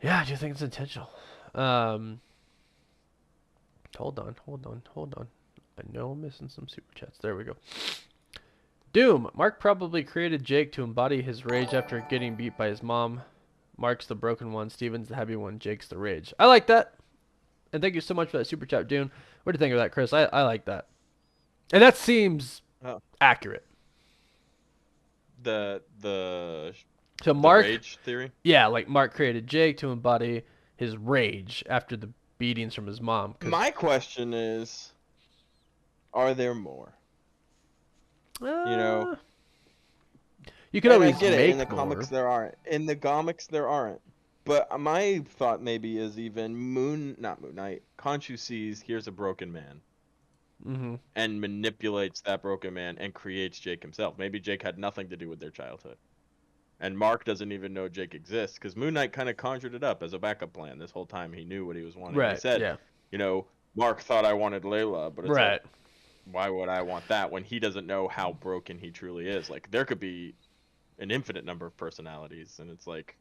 yeah, I do think it's intentional. Hold on. I know I'm missing some super chats. There we go. Doom. Mark probably created Jake to embody his rage after getting beat by his mom. Mark's the broken one, Steven's the heavy one, Jake's the rage. I like that. And thank you so much for that super chat, Doom. What do you think of that, Chris? I like that. And that seems accurate. So Mark, rage theory? Yeah, like Mark created Jake to embody his rage after the beatings from his mom. My question is, are there more? You could always get make it. In the comics there aren't. In the comics there aren't. But my thought maybe is even not Moon Knight. Khonshu sees here's a broken man Mm-hmm. and manipulates that broken man and creates Jake himself. Maybe Jake had nothing to do with their childhood. And Mark doesn't even know Jake exists because Moon Knight kind of conjured it up as a backup plan this whole time. He knew what he was wanting. He Right. said, Yeah. you know, Mark thought I wanted Layla, but it's like, Right. why would I want that when he doesn't know how broken he truly is? Like, there could be an infinite number of personalities, and it's like,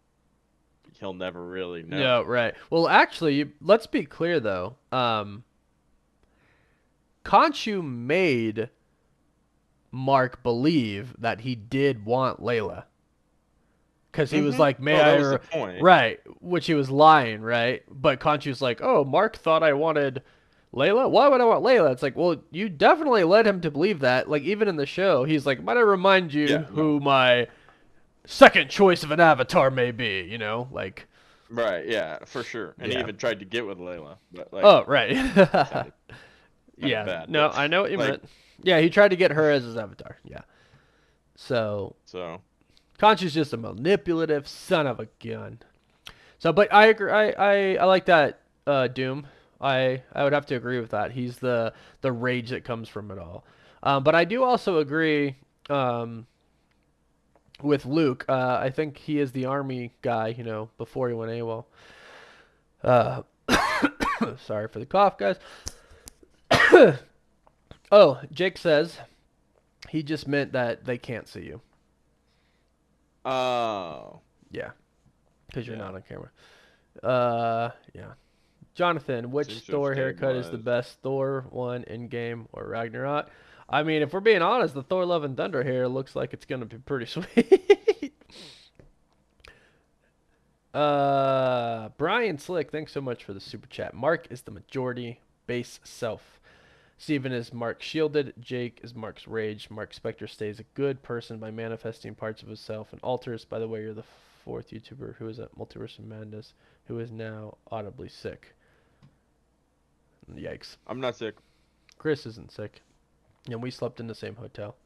he'll never really know. No. Right. Well, actually, let's be clear though. Khonshu made Mark believe that he did want Layla. Because he was like, may Oh, I? that was the point. Right. Which he was lying, right? But Khonshu's like, oh, Mark thought I wanted Layla? Why would I want Layla? It's like, well, you definitely led him to believe that. Like, even in the show, he's like, might I remind you Yeah, no. who my second choice of an avatar may be, you know? Like, Right, yeah, for sure. And he yeah. even tried to get with Layla, but like, Oh, right. sounded kind of Yeah. bad. No, But I know what you like, meant. Yeah, he tried to get her as his avatar. Yeah. So, so Khonshu's just a manipulative son of a gun. So, but I agree. I like that Doom. I would have to agree with that. He's the rage that comes from it all. But I do also agree with Luke. I think he is the army guy. You know, before he went AWOL. Uh, sorry for the cough, guys. Oh, Jake says he just meant that they can't see you. oh, Yeah, because you're yeah. not on camera. Yeah. Jonathan, which Seems Thor Jake haircut is the was. best? Thor one in game or Ragnarok? I mean, if we're being honest, the Thor Love and Thunder hair looks like it's gonna be pretty sweet. Brian Slick, thanks so much for the super chat. Mark is the majority base self. Steven is Mark shielded. Jake is Mark's rage. Mark Spector stays a good person by manifesting parts of himself and alters. By the way, you're the fourth YouTuber who is at Multiverse of Madness who is now audibly sick. Yikes. I'm not sick. Chris isn't sick. And we slept in the same hotel.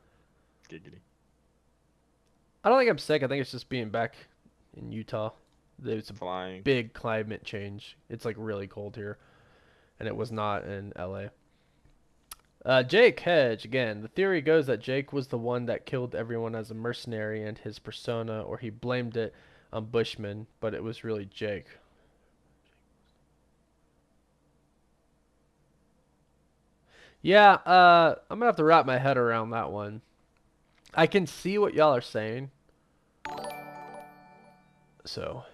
Giggity. I don't think I'm sick. I think it's just being back in Utah. There's a Flying. big climate change. It's like really cold here. And it was not in LA. Jake Hedge, again. The theory goes that Jake was the one that killed everyone as a mercenary and his persona, or he blamed it on Bushman, but it was really Jake. Yeah, I'm gonna have to wrap my head around that one. I can see what y'all are saying. So.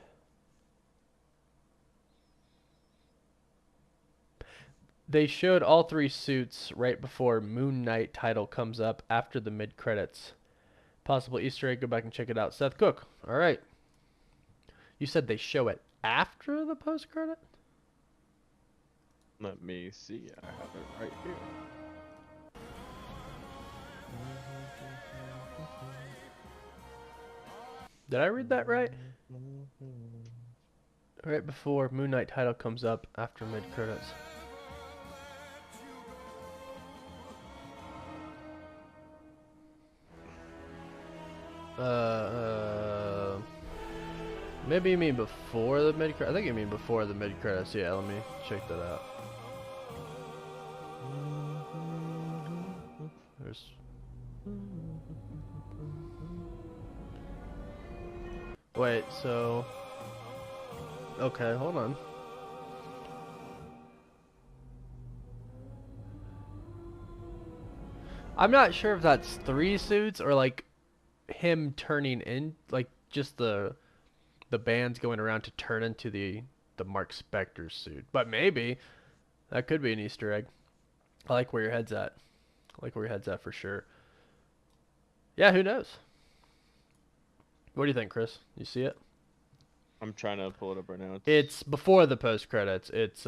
They showed all three suits right before Moon Knight title comes up after the mid-credits. Possible Easter egg, go back and check it out. Seth Cook. All right. You said they show it after the post-credit? Let me see. I have it right here. Did I read that right? Right before Moon Knight title comes up after mid-credits. Maybe you mean before the mid-credits? I think you mean before the mid-credits. Yeah, let me check that out. There's... Wait, so... Okay, hold on. I'm not sure if that's three suits or like him turning in, like just the bands going around to turn into the Mark Spector suit. But maybe that could be an Easter egg. I like where your head's at. I like where your head's at for sure. Yeah, who knows? What do you think, Chris? You see it? I'm trying to pull it up right now. It's before the post credits. It's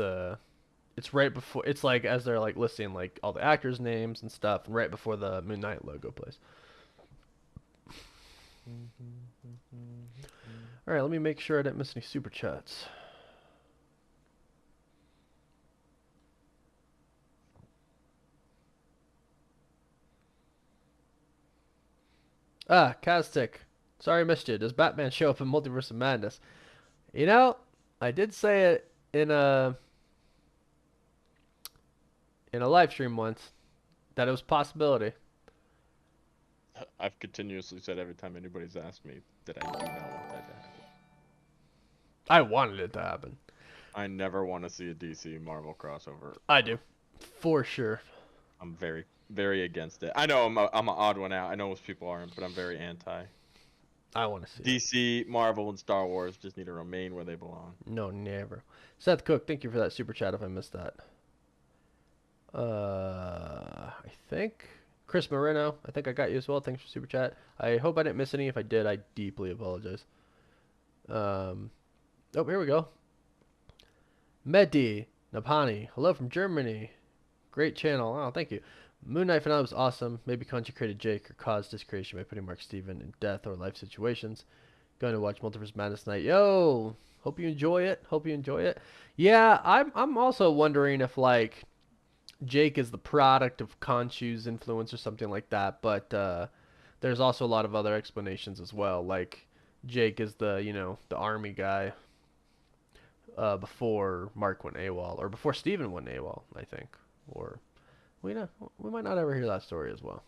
right before. It's like as they're like listing like all the actors' names and stuff, and right before the Moon Knight logo plays. All right, let me make sure I didn't miss any super chats. Ah, Kaztik. Sorry I missed you. Does Batman show up in Multiverse of Madness? You know, I did say it in a live stream once that it was a possibility. I've continuously said every time anybody's asked me that I do not want that to happen. I wanted it to happen. I never want to see a DC Marvel crossover. I do, for sure. I'm very, very against it. I know I'm an odd one out. I know most people aren't, but I'm very anti. I want to see it. DC, Marvel, and Star Wars just need to remain where they belong. No, never. Seth Cook, thank you for that super chat. If I missed that, I think Chris Moreno. I think I got you as well. Thanks for super chat. I hope I didn't miss any. If I did, I deeply apologize. Oh, here we go. Mehdi Napani, hello from Germany. Great channel. Oh, thank you. Moon Knight finale was awesome. Maybe consecrated Jake or caused discretion by putting Mark Steven in death or life situations. Going to watch Multiverse Madness tonight. Yo, hope you enjoy it. Hope you enjoy it. Yeah, I'm also wondering if like Jake is the product of Khonshu's influence or something like that. But there's also a lot of other explanations as well. Like Jake is the the army guy before Mark went AWOL or before Steven went AWOL, I think. Or we might not ever hear that story as well.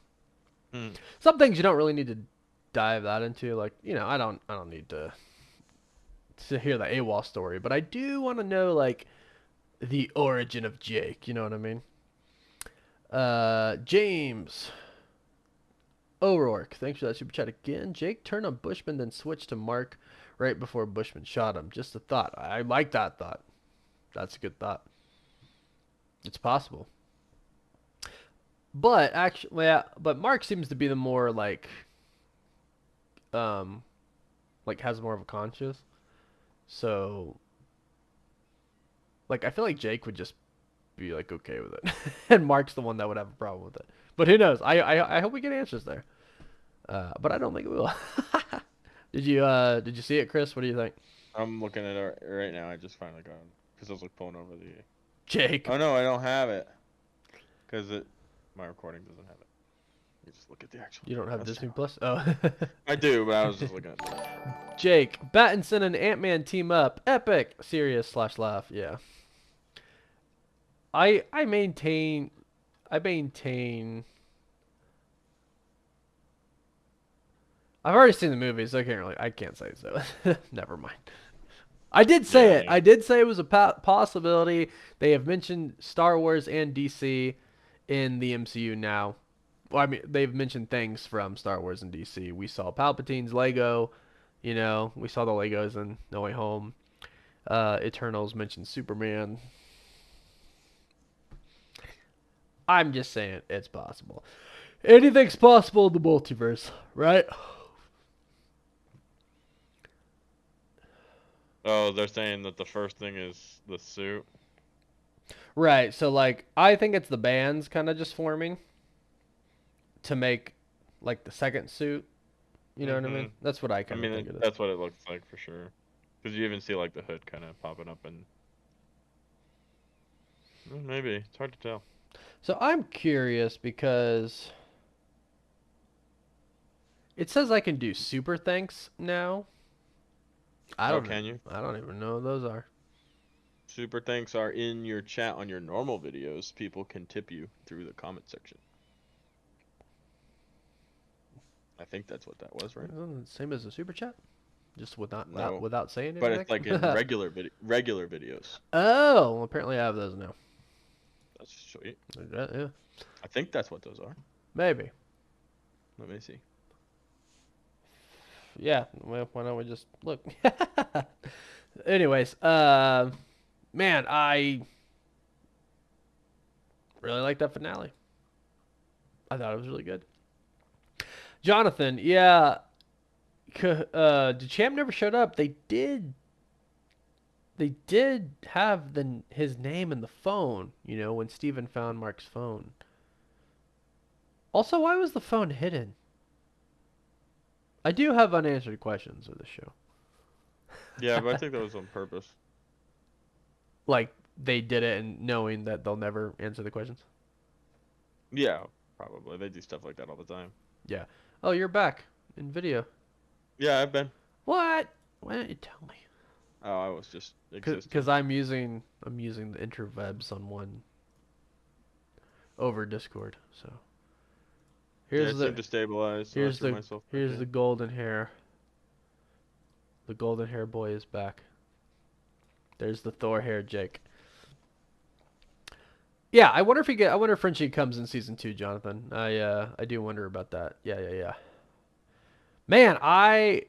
Some things you don't really need to dive that into. Like I don't need to hear the AWOL story, but I do want to know like the origin of Jake. You know what I mean? James O'Rourke, thanks for that super chat again. Jake turned on Bushman, then switched to Mark right before Bushman shot him. Just a thought. I like that thought. That's a good thought. It's possible. But actually, yeah, but Mark seems to be the more like has more of a conscience. So like I feel like Jake would just be like okay with it. And Mark's the one that would have a problem with it. But who knows? I hope we get answers there. But I don't think we will. Did you see it, Chris? What do you think? I'm looking at it right now. I just finally got it because I was like pulling over the. Jake. Oh no, I don't have it. Because my recording doesn't have it. Let me just look at the actual. You don't have Disney Plus? Oh. I do, but I was just looking at it. Jake, Battinson and Ant-Man team up. Epic. Serious/laugh. Yeah. I maintain. I've already seen the movies. So I can't say so. Never mind. I did say it. I did say it was a possibility. They have mentioned Star Wars and DC in the MCU now. Well, I mean, they've mentioned things from Star Wars and DC. We saw Palpatine's Lego. We saw the Legos in No Way Home. Eternals mentioned Superman. I'm just saying it's possible. Anything's possible in the multiverse, right? Oh, they're saying that the first thing is the suit. Right. So like I think it's the bands kind of just forming to make like the second suit. You know what I mean? That's what I kind of think it is. That's what it looks like for sure. Because you even see like the hood kind of popping up and maybe it's hard to tell. So I'm curious because it says I can do super thanks now. Can you? I don't even know what those are. Super thanks are in your chat on your normal videos. People can tip you through the comment section. I think that's what that was, right? Same as a super chat, just without saying anything. But it's like in regular videos. Oh, well, apparently I have those now. That's sweet. Yeah. I think that's what those are. Maybe. Let me see. Yeah. Well, why don't we just look? Anyways, man, I really like that finale. I thought it was really good. Jonathan, yeah. Champ never showed up. They did have his name in the phone, when Steven found Mark's phone. Also, why was the phone hidden? I do have unanswered questions of the show. Yeah, but I think that was on purpose. Like, they did it and knowing that they'll never answer the questions? Yeah, probably. They do stuff like that all the time. Yeah. Oh, you're back in video. Yeah, I've been. What? Why didn't you tell me? Oh, I was just Because existing. I'm using the interwebs on one over Discord. So Yeah, here's it seemed the to stabilize, so I here's threw the myself back here's the in. golden hair. The golden hair boy is back. There's the Thor hair Jake. Yeah, I wonder if Frenchie comes in season 2, Jonathan. I do wonder about that. Yeah, yeah, yeah. Man, I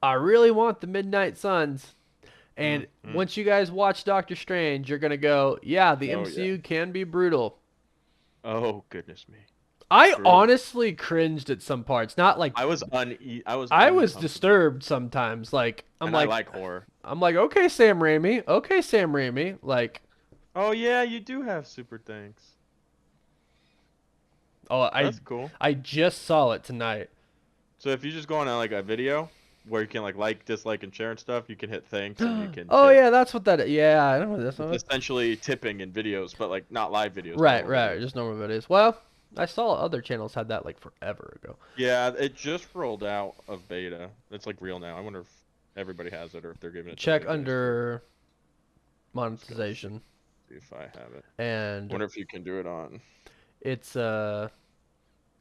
really want the Midnight Suns. And Mm-hmm. once you guys watch Doctor Strange, you're gonna go, yeah, the Oh yeah. MCU can be brutal. Oh goodness me. I Brutal. honestly cringed at some parts. Not like I was I was uncomfortable, disturbed sometimes. Like and I like horror. I'm like, okay, Sam Raimi, okay, Sam Raimi. Like, Oh yeah, you do have super thanks. oh, That's cool. I just saw it tonight. So if you just go on like a video where you can like, dislike, and share and stuff, you can hit thanks and you can Oh tip. yeah, that's what that. Yeah, I know what that's It's what. essentially tipping in videos, but like not live videos, Right, normal right, videos. just normal videos. Well, I saw other channels had that like forever ago. Yeah, it just rolled out of beta. It's like real now. I wonder if everybody has it or if they're giving it to Check beta guys first. under Let's go monetization, see if I have it. and Wonder if you can do it on. it's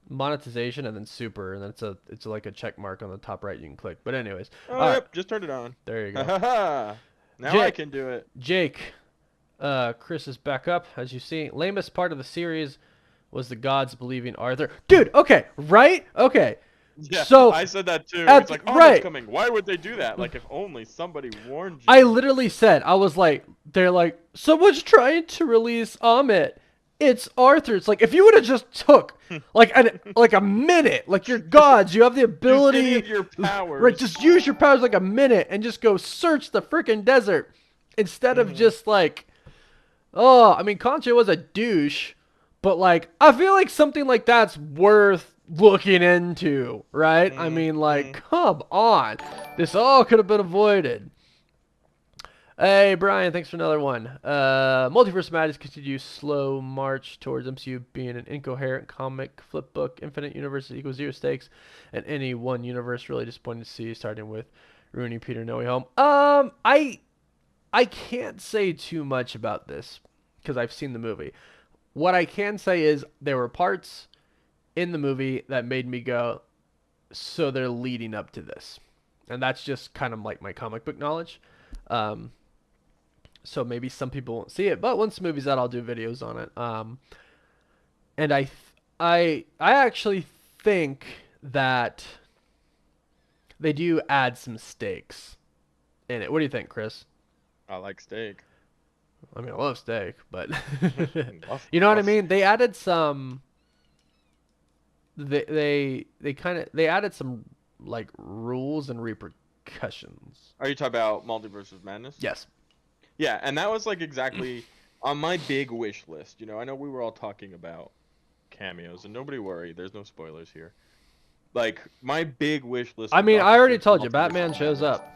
monetization and then super, and then it's like a check mark on the top right you can click. But anyways, Oh, all right, yep, just turned it on. there you Ha go. ha ha! Now I Jake, can do it. Jake, Chris is back up as you see. Lamest part of the series was the gods believing Arthur. Dude, okay, right? Okay, Yeah, so I said that too. at It's like Arnold's right. coming. Why would they do that? Like if only somebody warned I you. literally said, I was like, they're like, someone's trying to release Amit. It's Arthur. It's like if you would have just took like a minute, like you're gods, you have the Use any ability, of your right? powers. Just use your powers like a minute and just go search the freaking desert instead of Hmm. just like, oh, I mean, Concha was a douche, but like I feel like something like that's worth looking into, right? I Hmm. mean, like, Hmm. come on, this all could have been avoided. Hey Brian, thanks for another one. Multiverse Madness continues slow march towards MCU being an incoherent comic flip book. Infinite universes equals zero stakes, and any one universe really disappointed to see. Starting with Rooney, Peter, No Way Home. I can't say too much about this because I've seen the movie. What I can say is there were parts in the movie that made me go, so they're leading up to this, and that's just kind of like my comic book knowledge. Um, so maybe some people won't see it, but once the movie's out, I'll do videos on it. And I actually think that they do add some stakes in it. What do you think, Chris? I like steak. I mean, I love steak, but Love, you know what I love mean. steak. They added some. They added some like rules and repercussions. Are you talking about Multiverse of Madness? Yes. Yeah, and that was like exactly on my big wish list. I know we were all talking about cameos, and nobody worry, there's no spoilers here. Like my big wish list I for mean, I Doctor already Strange told you, Multiverse Batman of shows Madness. up.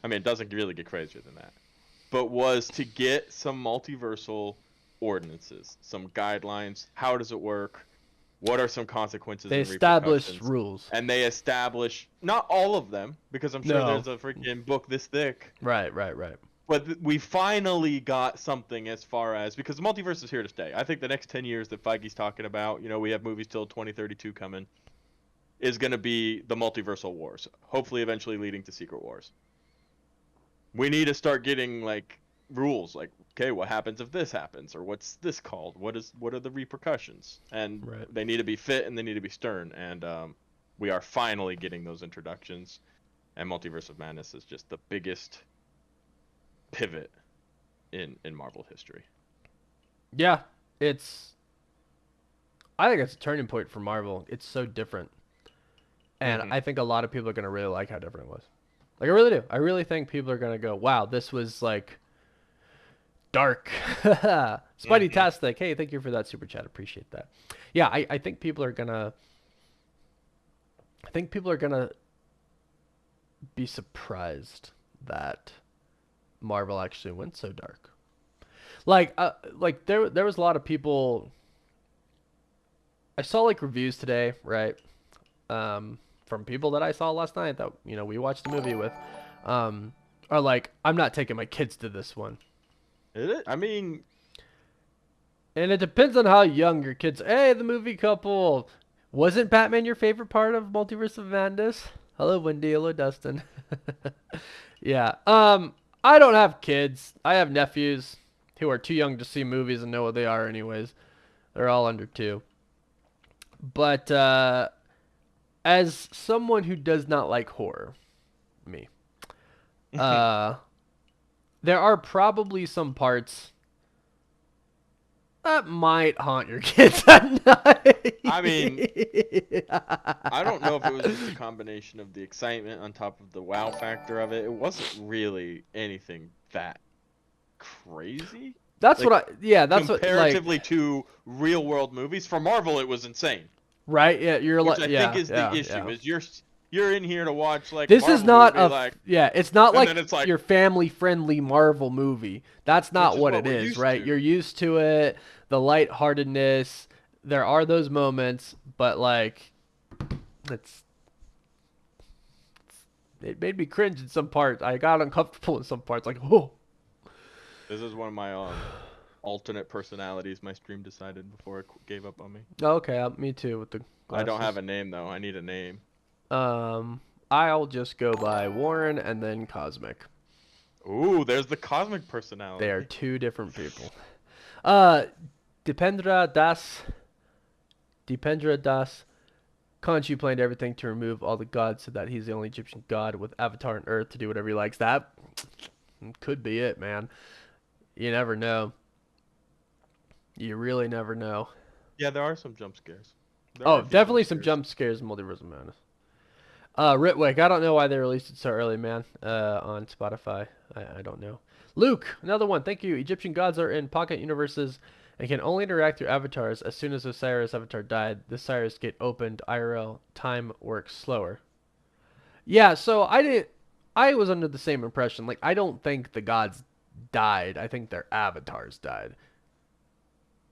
I mean, it doesn't really get crazier than that. But was to get some multiversal ordinances, some guidelines. How does it work? What are some consequences They and established repercussions? rules. And they establish not all of them, because I'm sure No. there's a freaking book this thick. Right, right, right. But we finally got something as far as, because the multiverse is here to stay. I think the next 10 years that Feige's talking about, we have movies till 2032 coming, is going to be the multiversal wars. Hopefully, eventually leading to Secret Wars. We need to start getting like rules, like, okay, what happens if this happens, or what's this called? What are the repercussions? And Right. they need to be fit and they need to be stern. And we are finally getting those introductions. And Multiverse of Madness is just the biggest pivot in Marvel history. Yeah, it's. I think it's a turning point for Marvel. It's so different, and Mhm. I think a lot of people are gonna really like how different it was. Like I really do. I really think people are gonna go, "Wow, this was like dark." Spidey Mhm. Tastic. Hey, thank you for that super chat. Appreciate that. Yeah, I think people are gonna. I think people are gonna be surprised that Marvel actually went so dark. Like there was a lot of people. I saw like reviews today, right? From people that I saw last night that we watched the movie with. Um, are like, I'm not taking my kids to this one. Is it? I mean, And it depends on how young your kids. Hey, the movie couple. Wasn't Batman your favorite part of Multiverse of Madness? Hello, Wendy. Hello, Dustin. Yeah. I don't have kids. I have nephews who are too young to see movies and know what they are anyways. They're all under 2. But as someone who does not like horror, me, uh, there are probably some parts that might haunt your kids at night. I mean, I don't know if it was just a combination of the excitement on top of the wow factor of it. It wasn't really anything that crazy. That's Like, what I. Yeah, that's what. Like, comparatively to real world movies, for Marvel, it was insane. right? Yeah, you're Which like. I Yeah, think is yeah, the issue. yeah. Is you're in here to watch like This Marvel is not movie, a. like, Yeah, it's not and like, then it's like, your family-friendly Marvel movie. That's not which is what what it we're is, used right? to. You're used to it. The lightheartedness. There are those moments, but like, it's. It made me cringe in some parts. I got uncomfortable in some parts. Like, oh. This is one of my alternate personalities my stream decided before it gave up on me. Okay, me too with the I don't glasses. have a name though. I need a name. I'll just go by Warren and then Cosmic. Ooh, there's the cosmic personality. They are 2 different people. Uh, Dependra Das. Khonshu planned everything to remove all the gods so that he's the only Egyptian god with Avatar on Earth to do whatever he likes. That could be it, man. You never know. You really never know. Yeah, there are some jump scares. Oh, definitely some jump scares in Multiverse of Madness. Ritwick, I don't know why they released it so early, man. On Spotify, I don't know. Luke, another one. Thank you. Egyptian gods are in pocket universes and can only interact through avatars. As soon as Osiris' avatar died, the Osiris gate opened. IRL time works slower. Yeah, so I was under the same impression. Like, I don't think the gods died. I think their avatars died.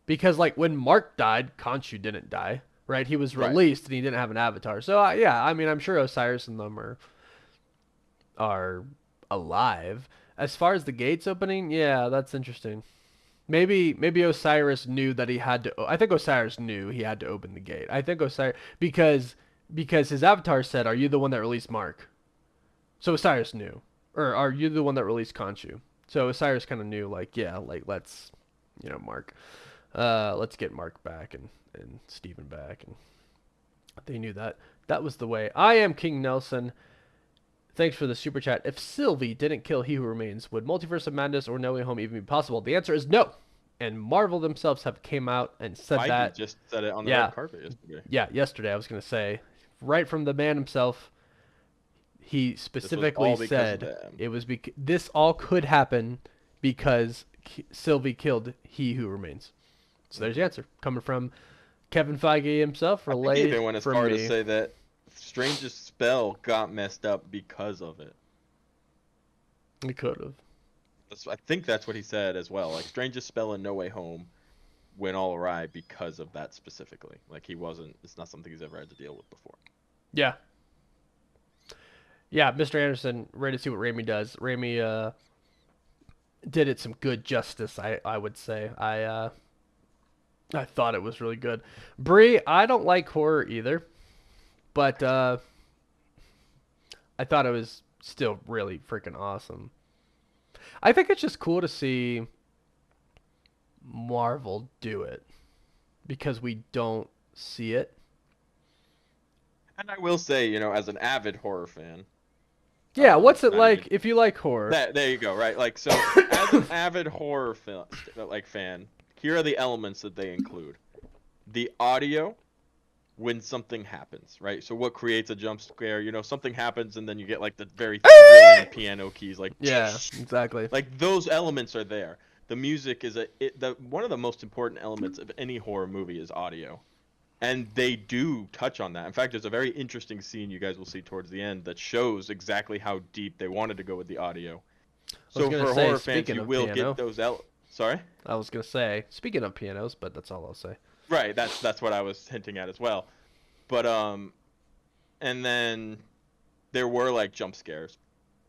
Because like when Mark died, Khonshu didn't die. Right? He was Right. released and he didn't have an avatar. So yeah, I mean, I'm sure Osiris and them are alive. As far as the gates opening, yeah, that's interesting. Maybe Osiris knew that he had to. I think Osiris knew he had to open the gate. I think Osiris because his avatar said, "Are you the one that released Mark?" So Osiris knew, or are you the one that released Khonshu? So Osiris kind of knew, like, yeah, like let's, Mark, let's get Mark back and Steven back, and they knew that was the way. I am King Nelson. Thanks for the super chat. If Sylvie didn't kill He Who Remains, would Multiverse of Madness or No Way Home even be possible? The answer is no. And Marvel themselves have came out and said Feige that. just said it on the Yeah. red carpet yesterday. Yeah, yesterday I was going to say, right from the man himself, he specifically all because of said them. it was this all could happen because Sylvie killed He Who Remains. So there's the answer coming from Kevin Feige himself, I think relayed even went as from far me. to say that Strange's spell got messed up because of it. He could have. I think that's what he said as well. Like Strange's spell in No Way Home went all awry because of that specifically. Like it's not something he's ever had to deal with before. Yeah. Yeah, Mr. Anderson, ready to see what Raimi does. Raimi did it some good justice, I would say. I thought it was really good. Bree, I don't like horror either, but I thought it was still really freaking awesome. I think it's just cool to see Marvel do it because we don't see it. And I will say, as an avid horror fan. Yeah, what's it not like even- if you like horror? There you go, right? Like, so as an avid horror fan, here are the elements that they include: the audio when something happens, right? So what creates a jump scare? Something happens and then you get like the very thrilling piano keys, like Yeah, exactly. like those elements are there. The music is one of the most important elements of any horror movie is audio. And they do touch on that. In fact, there's a very interesting scene you guys will see towards the end that shows exactly how deep they wanted to go with the audio. So for horror fans, you will get those Sorry? I was gonna say, speaking of pianos, but that's all I'll say. Right, that's what I was hinting at as well. But and then there were like jump scares.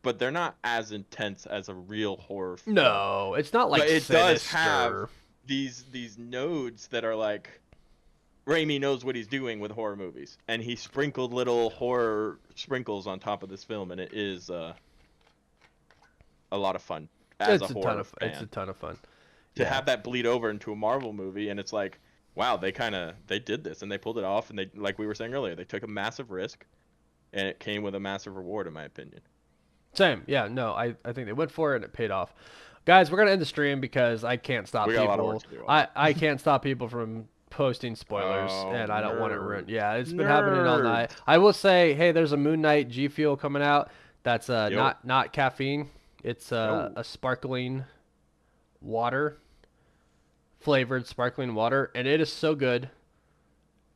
but they're not as intense as a real horror film. No, it's not like But it does have Sinister. these nodes that are like Raimi knows what he's doing with horror movies, and he sprinkled little horror sprinkles on top of this film, and it is a lot of fun as It's a a ton horror of fan. it's a ton of fun. To Yeah. have that bleed over into a Marvel movie, and it's like, wow, they did this and they pulled it off, and they, like we were saying earlier, they took a massive risk, and it came with a massive reward, in my opinion. Same. Yeah, no, I think they went for it and it paid off. Guys, we're gonna end the stream because I can't stop We got a lot of people. work to do. I can't stop people from posting spoilers, Oh, and I don't want it ruined. nerds. Yeah, it's been happening all night. I will say, hey, there's a Moon Knight G Fuel coming out. That's Yo. not caffeine. It's Yo. a sparkling water, flavored sparkling water, and it is so good.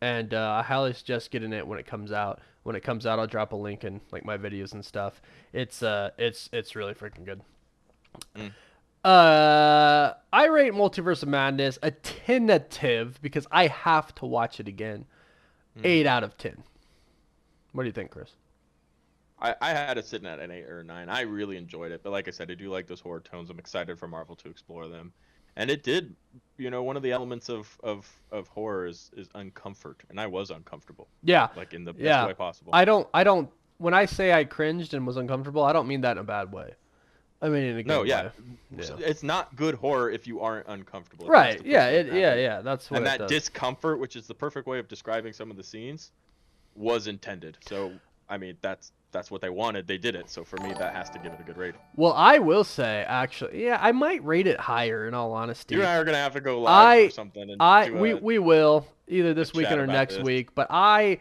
And I highly suggest getting it when it comes out. When it comes out, I'll drop a link in like my videos and stuff. It's really freaking good. Mm. I rate Multiverse of Madness a tentative because I have to watch it again. 8 out of 10. What do you think, Chris? I had it sitting at an 8 or a 9. I really enjoyed it, but like I said, I do like those horror tones. I'm excited for Marvel to explore them, and it did. One of the elements of horror is uncomfort, and I was uncomfortable, Yeah, like in the best yeah. way possible. I don't. When I say I cringed and was uncomfortable, I don't mean that in a bad way. I mean in a good No, way. yeah. Yeah. It's not good horror if you aren't uncomfortable. It Right. has to Yeah. put you in that mood. Yeah. That's what And it that does. discomfort, which is the perfect way of describing some of the scenes, was intended. So I mean, that's what they wanted. They did it. So for me, that has to give it a good rating. Well, I will say actually, yeah, I might rate it higher in all honesty. You and I are gonna have to go live or something. And We will either this chat weekend or about next this. week. But I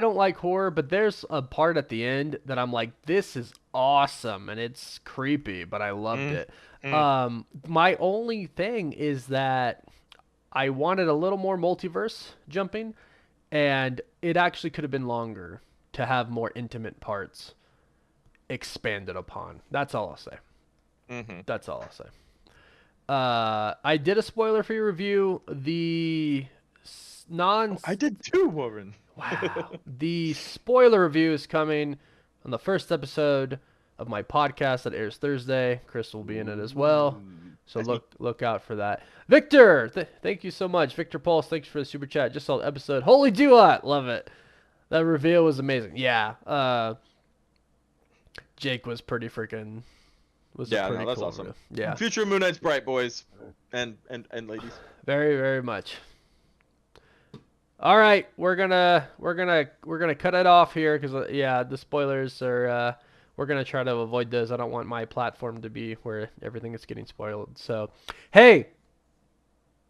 don't like horror, but there's a part at the end that I'm like, this is awesome and it's creepy, but I loved it. My only thing is that I wanted a little more multiverse jumping, and it actually could have been longer to have more intimate parts expanded upon. That's all I'll say. Mm-hmm. That's all I'll say. I did a spoiler for your review. I did too, Warren. Wow. The spoiler review is coming on the first episode of my podcast that airs Thursday. Chris will be in it as well. So look out for that. Victor, thank you so much. Victor Pulse, thanks for the super chat. Just saw the episode. Holy Duat, love it. That reveal was amazing. Yeah. Jake was pretty freaking. Yeah, pretty that's cool awesome. reveal. Yeah. Future Moon Knight's bright, boys and ladies. Very, very much. All right, we're gonna cut it off here because the spoilers are. We're gonna try to avoid those. I don't want my platform to be where everything is getting spoiled. So, hey,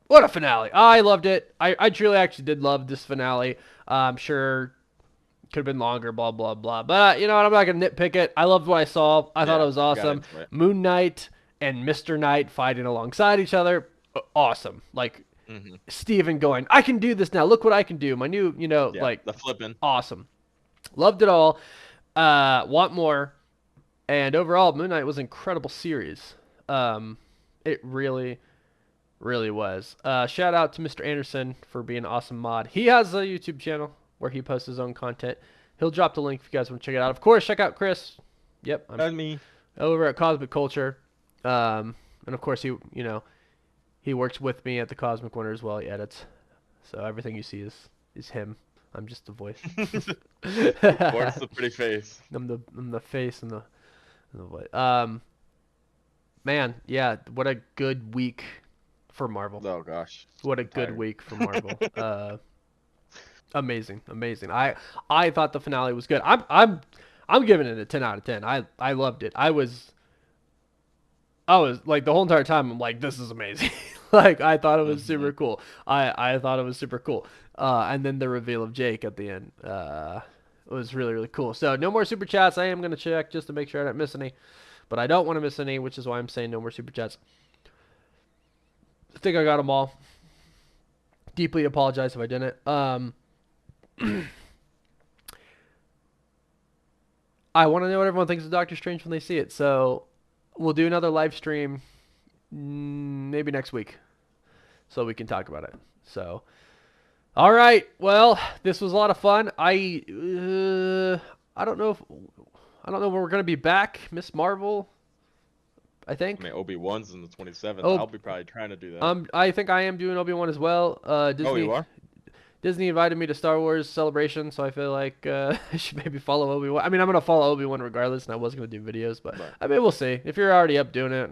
what a finale! I loved it. I truly actually did love this finale. I'm sure could have been longer, blah blah blah. But you know what? I'm not gonna nitpick it. I loved what I saw. I thought it was awesome. Moon Knight and Mr. Knight fighting alongside each other, awesome. Like. Mm-hmm. Steven going, I can do this now. Look what I can do. My new, like the flipping. Awesome. Loved it all. Want more. And overall, Moon Knight was an incredible series. It really, really was. Shout out to Mr. Anderson for being an awesome mod. He has a YouTube channel where he posts his own content. He'll drop the link if you guys want to check it out. Of course, check out Chris. Yep. That's me. Over at Cosmic Culture. And of course, he works with me at the Cosmic Winter as well. He edits, so everything you see is him. I'm just the voice. What's the pretty face? I'm the face and the voice. Man, yeah, what a good week for Marvel. Oh gosh. What a good week for Marvel. Amazing. I thought the finale was good. I'm giving it a 10 out of 10. I loved it. I was like the whole entire time I'm like, this is amazing. Like I thought it was super cool. I thought it was super cool. And then the reveal of Jake at the end was really, really cool. So no more super chats. I am gonna check just to make sure I don't miss any. But I don't want to miss any, which is why I'm saying no more super chats. I think I got them all. Deeply apologize if I didn't. I want to know what everyone thinks of Doctor Strange when they see it. So we'll do another live stream maybe next week so we can talk about it. So, all right. Well, this was a lot of fun. I don't know if I don't know when we're gonna be back. Miss Marvel, I I think. mean, Obi-Wan's in the 27th. Oh, I'll be probably trying to do that. I think I am doing Obi-Wan as well. Oh, you are? Disney invited me to Star Wars Celebration, so I feel like I should maybe follow Obi-Wan. I mean, I'm gonna follow Obi-Wan regardless, and I was gonna do videos, but Right. I mean, we'll see. If you're already up doing it,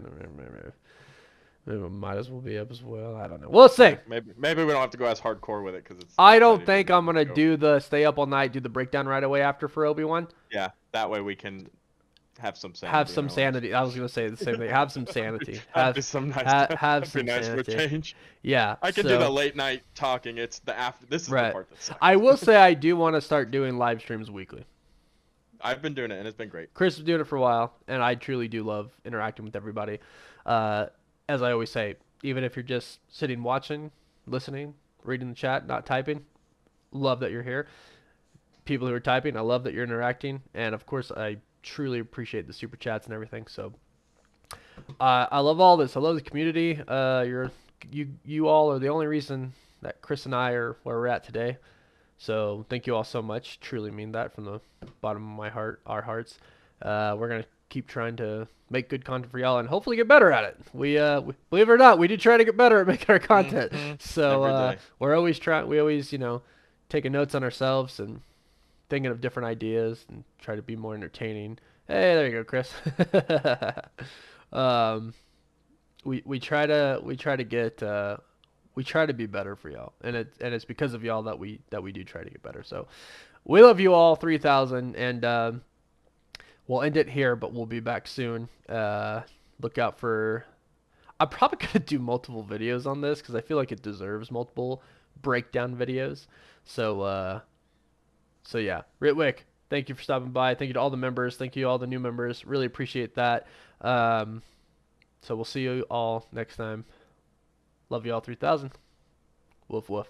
might as well be up as well. I don't know. We'll see. Maybe we don't have to go as hardcore with it because it's. I don't exciting think to I'm gonna go. do the stay up all night, do the breakdown right away after for Obi-Wan. Yeah, that way we can have some sanity. Have some in our lives. sanity. I was gonna say the same thing. Have some sanity. That'd be some nice. have That'd some be nice for a sanity. change. Yeah. I can so, do the late night talking. It's the after. This is the Right. part that sucks. I will say I do want to start doing live streams weekly. I've been doing it and it's been great. Chris was doing it for a while, and I truly do love interacting with everybody. As I always say, even if you're just sitting watching, listening, reading the chat, not typing, love that you're here. People who are typing, I love that you're interacting, and of course, I truly appreciate the super chats and everything. So, I love all this. I love the community. You all are the only reason that Chris and I are where we're at today. So thank you all so much. Truly mean that from the bottom of my heart, our hearts. We're gonna keep trying to make good content for y'all and hopefully get better at it. We believe it or not, we do try to get better at making our content. So Every day. we're always trying. We always taking notes on ourselves and thinking of different ideas and try to be more entertaining. Hey, there you go, Chris. um, we try to get we try to be better for y'all, and it's because of y'all that we do try to get better. So we love you all 3,000, and we'll end it here, but we'll be back soon. Look out for. I'm probably gonna do multiple videos on this because I feel like it deserves multiple breakdown videos. So yeah, Ritwick, thank you for stopping by. Thank you to all the members. Thank you to all the new members. Really appreciate that. So we'll see you all next time. Love you all 3,000. Woof woof.